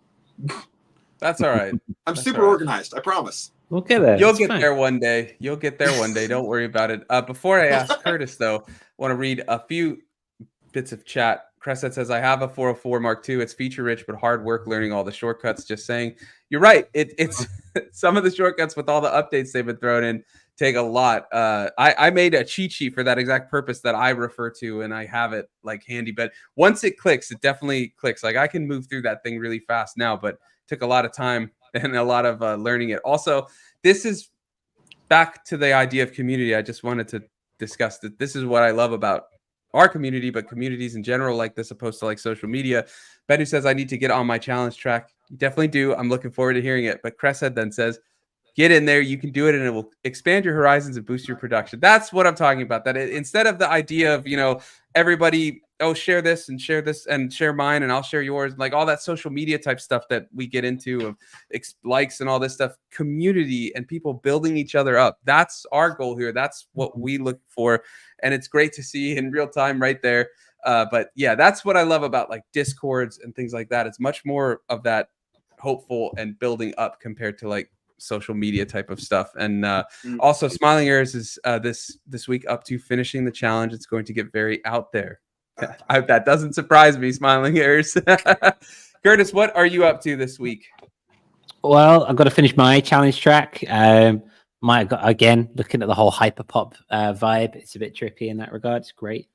That's all right. I'm super organized. I promise. We'll get there. You'll get there one day. You'll get there one day. Don't worry about it. Before I ask Curtis, though, I want to read a few bits of chat. Crescent says, I have a 404 Mark II. It's feature rich, but hard work learning all the shortcuts. Just saying. You're right. It's some of the shortcuts with all the updates they've been thrown in take a lot. I made a cheat sheet for that exact purpose that I refer to, and I have it like handy. But once it clicks, it definitely clicks. Like I can move through that thing really fast now, but it took a lot of time and a lot of learning it. Also, this is back to the idea of community. I just wanted to discuss that this is what I love about our community, but communities in general like this, opposed to like social media. Bendu says, I need to get on my challenge track. You definitely do. I'm looking forward to hearing it. But Creshead then says, get in there. You can do it, and it will expand your horizons and boost your production. That's what I'm talking about. That instead of the idea of, everybody, share this and share mine and I'll share yours, like all that social media type stuff that we get into of likes and all this stuff, community and people building each other up. That's our goal here. That's what we look for. And it's great to see in real time right there. But yeah, that's what I love about like Discords and things like that. It's much more of that hopeful and building up compared to like social media type of stuff. And also Smiling Ears is this week up to finishing the challenge. It's going to get very out there. That doesn't surprise me, Smiling Ears. Curtis, what are you up to this week? Well, I've got to finish my challenge track. Again, looking at the whole hyperpop vibe, it's a bit trippy in that regard. It's great.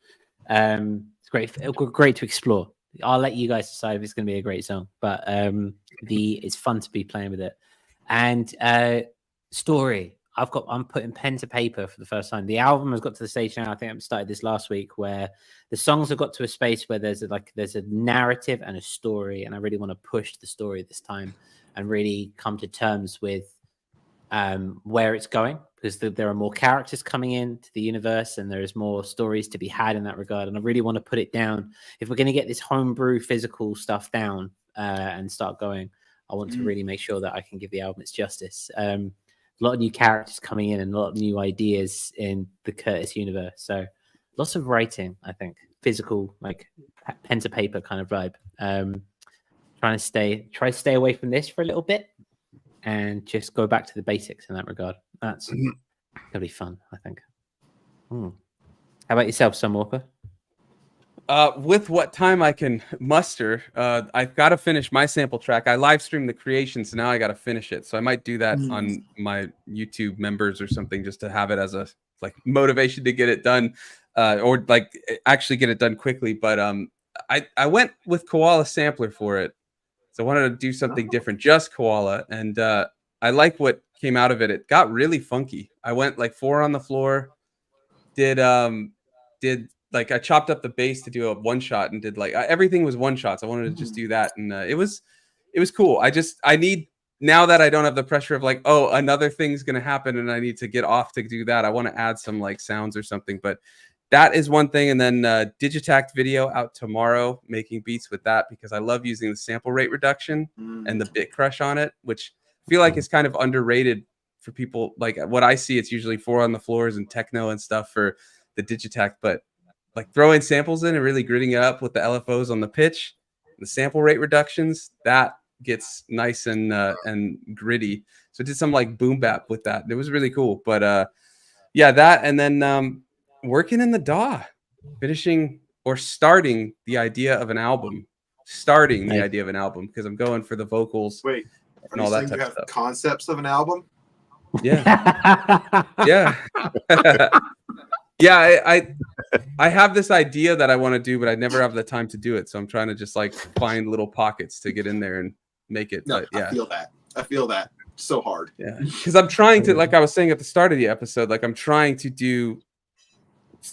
It's great to explore. I'll let you guys decide if it's going to be a great song, but it's fun to be playing with it. And story, I'm putting pen to paper for the first time. The album has got to the stage now, I think I started this last week, where the songs have got to a space where there's a narrative and a story, and I really want to push the story this time and really come to terms with where it's going, because there are more characters coming into the universe and there is more stories to be had in that regard. And I really want to put it down. If we're going to get this homebrew physical stuff down, and start going, I want to really make sure that I can give the album its justice. A lot of new characters coming in and a lot of new ideas in the Curtis universe. So lots of writing, I think, physical, like pen to paper kind of vibe. Try to stay away from this for a little bit and just go back to the basics in that regard. That's gonna be fun, I think. How about yourself, Sam Walker? With what time I can muster, I've got to finish my sample track. I live streamed the creation, so now I got to finish it. So I might do that on my YouTube members or something, just to have it as a like motivation to get it done, or like actually get it done quickly. But I went with Koala Sampler for it, so I wanted to do something different, just Koala, and I like what came out of it. It got really funky. I went like 4 on the floor, did like I chopped up the bass to do a one shot and did like everything was one shots. I wanted to just do that, and it was cool. I need, now that I don't have the pressure of like, oh, another thing's gonna happen and I need to get off to do that. I want to add some like sounds or something, but that is one thing. And then Digitact video out tomorrow, making beats with that, because I love using the sample rate reduction and the bit crush on it, which I feel like is kind of underrated for people. Like what I see, it's usually 4 on the floors and techno and stuff for the Digitact, but like throwing samples in and really gritting it up with the LFOs on the pitch, the sample rate reductions, that gets nice and gritty. So I did some like boom bap with that. It was really cool. But yeah, that, and then working in the DAW, finishing or starting the idea of an album, because I'm going for the vocals. Wait, and all that type you of have stuff. Concepts of an album? Yeah. Yeah. Yeah, I have this idea that I want to do, but I never have the time to do it. So I'm trying to just like find little pockets to get in there and make it. No, but yeah, I feel that so hard. Yeah, because I'm trying to, like I was saying at the start of the episode, like I'm trying to do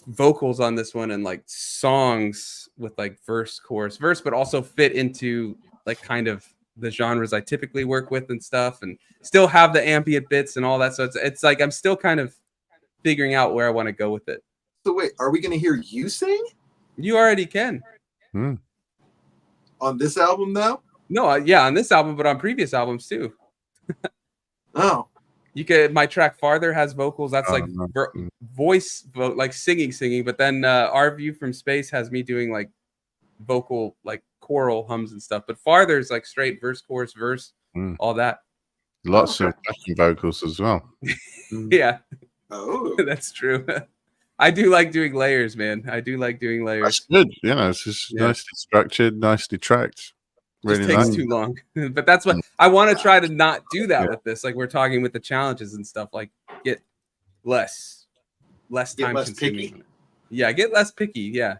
vocals on this one and like songs with like verse, chorus, verse, but also fit into like kind of the genres I typically work with and stuff, and still have the ambient bits and all that. So it's like I'm still kind of figuring out where I want to go with it. So wait, are we going to hear you sing? You already can. On this album, though? No, yeah, on this album, but on previous albums too. Oh. You could, my track Farther has vocals. That's like voice, like singing. But then Our View from Space has me doing like vocal, like choral hums and stuff. But Farther is like straight verse, chorus, verse, all that. Lots of backing vocals as well. Yeah. Oh, that's true. I do like doing layers, man. I do like doing layers. That's good. You know, it's just nicely structured, nicely tracked. Really takes too long. But that's what I want to try to not do that with this. Like we're talking with the challenges and stuff, like get less time consuming. Picky. Yeah, get less picky. Yeah.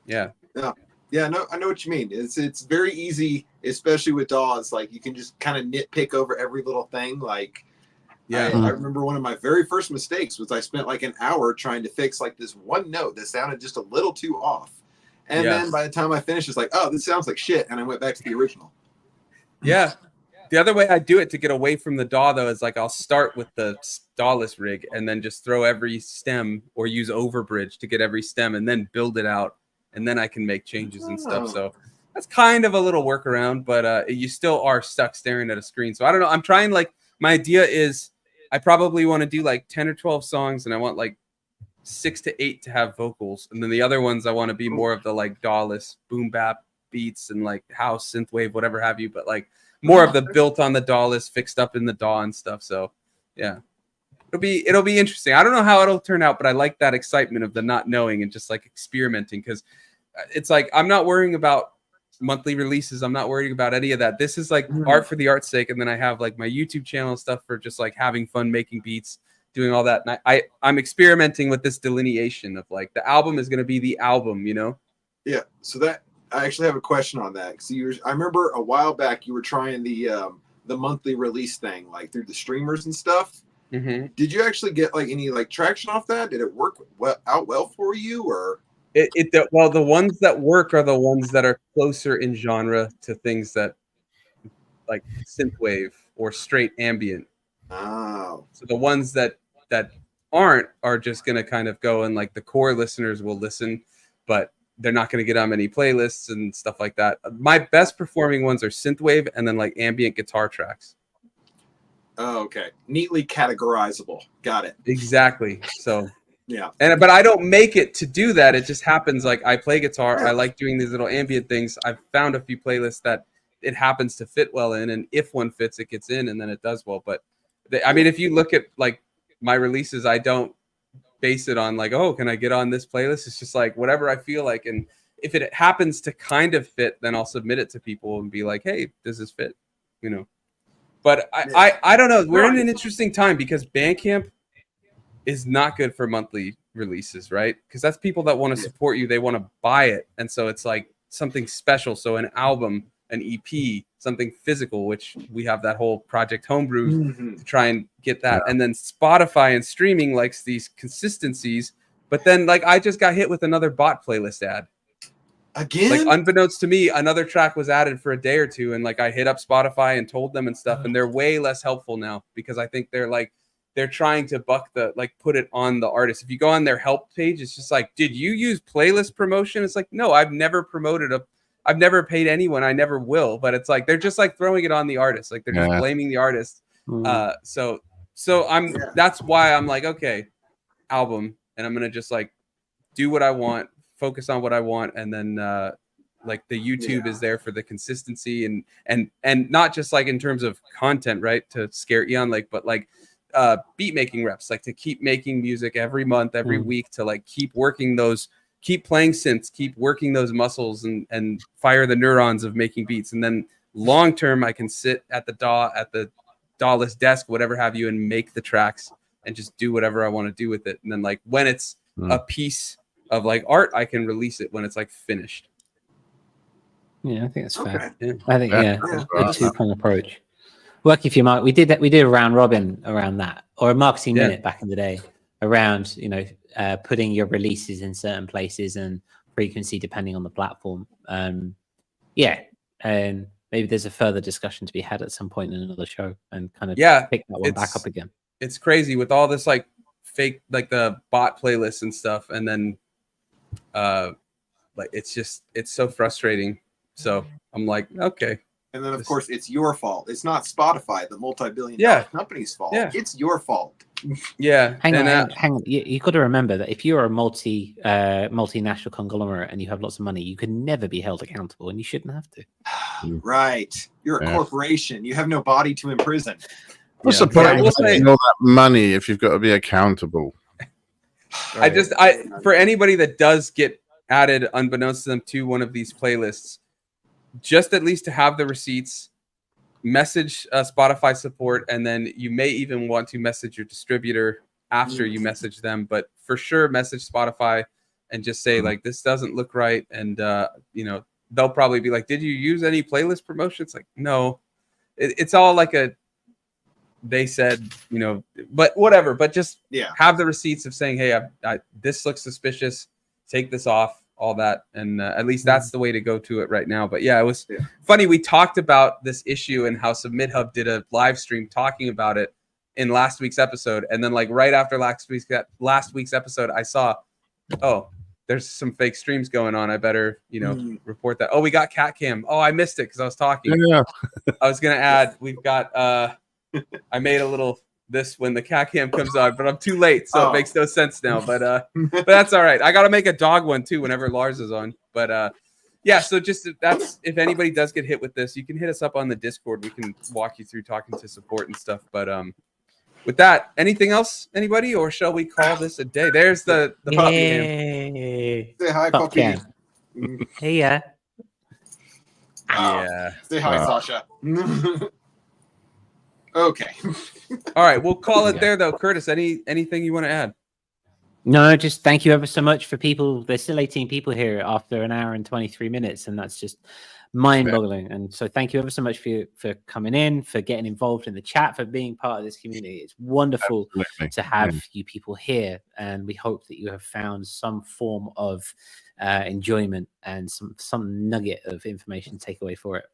Yeah, no, I know what you mean. It's very easy, especially with DAWs. Like you can just kind of nitpick over every little thing. Like I remember one of my very first mistakes was I spent like an hour trying to fix like this one note that sounded just a little too off. And then by the time I finished, it's like, oh, this sounds like shit. And I went back to the original. Yeah. The other way I do it to get away from the DAW, though, is like I'll start with the DAWless rig and then just throw every stem or use Overbridge to get every stem and then build it out. And then I can make changes and stuff. So that's kind of a little workaround, but you still are stuck staring at a screen. So I don't know. I'm trying, like, my idea is I probably want to do like 10 or 12 songs and I want like 6 to 8 to have vocals, and then the other ones I want to be more of the like DAWless boom bap beats and like house, synthwave, whatever have you, but like more of the built on the DAWless, fixed up in the DAW and stuff. So yeah, it'll be interesting. I don't know how it'll turn out, but I like that excitement of the not knowing and just like experimenting, because it's like I'm not worrying about monthly releases. I'm not worrying about any of that. This is like art for the art's sake, and then I have like my YouTube channel and stuff for just like having fun making beats, doing all that. And I'm experimenting with this delineation of like the album is going to be the album, you know? Yeah. So that I actually have a question on that. So I remember a while back you were trying the monthly release thing, like through the streamers and stuff. Did you actually get like any like traction off that? Did it work out well for you, or? Well, the ones that work are the ones that are closer in genre to things that like synthwave or straight ambient. Oh. So the ones that aren't are just going to kind of go, and like the core listeners will listen, but they're not going to get on many playlists and stuff like that. My best performing ones are synthwave and then like ambient guitar tracks. Oh, okay. Neatly categorizable. Got it. Exactly. So Yeah. but I don't make it to do that. It just happens. Like I play guitar. I like doing these little ambient things. I've found a few playlists that it happens to fit well in, and if one fits, it gets in, and then it does well. But I mean, if you look at like my releases, I don't base it on like, oh, can I get on this playlist? It's just like whatever I feel like, and if it happens to kind of fit, then I'll submit it to people and be like, hey, does this fit? You know. But I don't know. We're in an interesting time because Bandcamp is not good for monthly releases, right? Because that's people that want to support you. They want to buy it. And so it's like something special. So an album, an EP, something physical, which we have that whole Project Homebrew to try and get that. And then Spotify and streaming likes these consistencies. But then like I just got hit with another bot playlist ad. Again? Like unbeknownst to me, another track was added for a day or two. And like I hit up Spotify and told them and stuff. And they're way less helpful now because I think they're trying to buck the, like, put it on the artist. If you go on their help page, it's just like, did you use playlist promotion? It's like, no, I've never promoted I've never paid anyone. I never will. But it's like, they're just like throwing it on the artist. Like they're just blaming the artist. So that's why I'm like, okay, album. And I'm going to just like do what I want, focus on what I want. And then like the YouTube is there for the consistency and not just like in terms of content, right? To scare Eon, like, but like, beat making reps, like to keep making music every month, every week, to like keep working those, keep playing synths, keep working those muscles and fire the neurons of making beats. And then long term, I can sit at the DAW-less desk, whatever have you, and make the tracks and just do whatever I want to do with it. And then like when it's a piece of like art, I can release it when it's like finished. Yeah, I think that's fair. Yeah. I think a two-prong approach. Working for you, Mark. We did that. We did a round robin around that, or a marketing minute back in the day, around putting your releases in certain places and frequency depending on the platform. And maybe there's a further discussion to be had at some point in another show and kind of pick that one back up again. It's crazy with all this like fake, like the bot playlists and stuff, and then like it's so frustrating. So I'm like, okay. And then, of course, it's your fault. It's not Spotify, the multi-billion-dollar company's fault. Yeah. It's your fault. Yeah. Hang on. You got to remember that if you're a multinational conglomerate and you have lots of money, you can never be held accountable, and you shouldn't have to. Right. You're a corporation. You have no body to imprison. What's the point of spending all that money if you've got to be accountable? For anybody that does get added unbeknownst to them to one of these playlists, just at least to have the receipts, message Spotify support, and then you may even want to message your distributor after you message them. But for sure, message Spotify and just say like, this doesn't look right. And they'll probably be like, did you use any playlist promotion? It's like, no, it's all like they said, but whatever. But just have the receipts of saying, hey, this looks suspicious. Take this off. All that, and at least that's the way to go to it right now. But yeah, it was funny. We talked about this issue and how Submit Hub did a live stream talking about it in last week's episode, and then like right after last week's episode, I saw, oh, there's some fake streams going on. I better report that. Oh, we got cat cam. Oh, I missed it because I was talking. Yeah. I was gonna add. We've got. I made a little. This when the cat cam comes on, but I'm too late, so it makes no sense now. But that's all right. I got to make a dog one too whenever Lars is on. But so just that's if anybody does get hit with this, you can hit us up on the Discord. We can walk you through talking to support and stuff. But with that, anything else, anybody, or shall we call this a day? There's the puppy. Say hi, puppy. Hey, yeah. Say hi, Sasha. Okay. All right, we'll call it there though. Curtis, anything you want to add? No, just thank you ever so much for people. There's still 18 people here after an hour and 23 minutes, and that's just mind-boggling. And so thank you ever so much for coming in, for getting involved in the chat, for being part of this community. It's wonderful to have you people here, and we hope that you have found some form of enjoyment and some nugget of information to take away for it.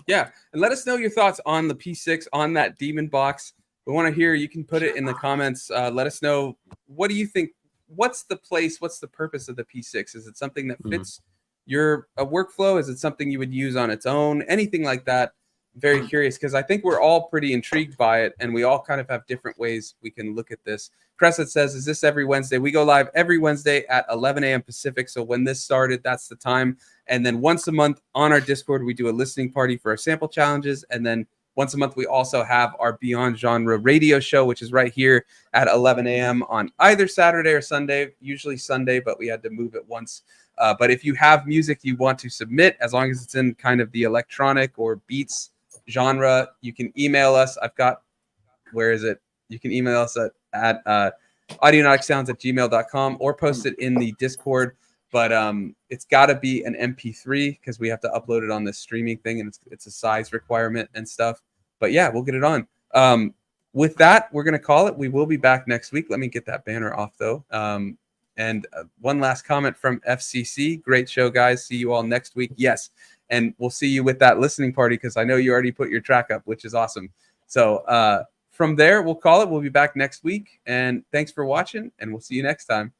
Yeah, and let us know your thoughts on the P6, on that Demonbox. We want to hear. You can put it in the comments. Let us know, what do you think what's the place, what's the purpose of the P6? Is it something that fits your workflow? Is it something you would use on its own? Anything like that? Very curious, because I think we're all pretty intrigued by it, and we all kind of have different ways we can look at this. Crescent says, is this every Wednesday? We go live every Wednesday at 11 a.m. Pacific. So when this started, that's the time. And then once a month on our Discord, we do a listening party for our sample challenges. And then once a month, we also have our Beyond Genre radio show, which is right here at 11 a.m. on either Saturday or Sunday, usually Sunday, but we had to move it once. But if you have music you want to submit, as long as it's in kind of the electronic or beats genre, you can email us. Where is it? You can email us at audionauticsounds@gmail.com or post it in the Discord. But it's got to be an MP3 because we have to upload it on this streaming thing, and it's a size requirement and stuff. But yeah, we'll get it on. With that, we're going to call it. We will be back next week. Let me get that banner off, though. And one last comment from FCC. Great show, guys. See you all next week. Yes. And we'll see you with that listening party because I know you already put your track up, which is awesome. So from there, we'll call it. We'll be back next week. And thanks for watching, and we'll see you next time.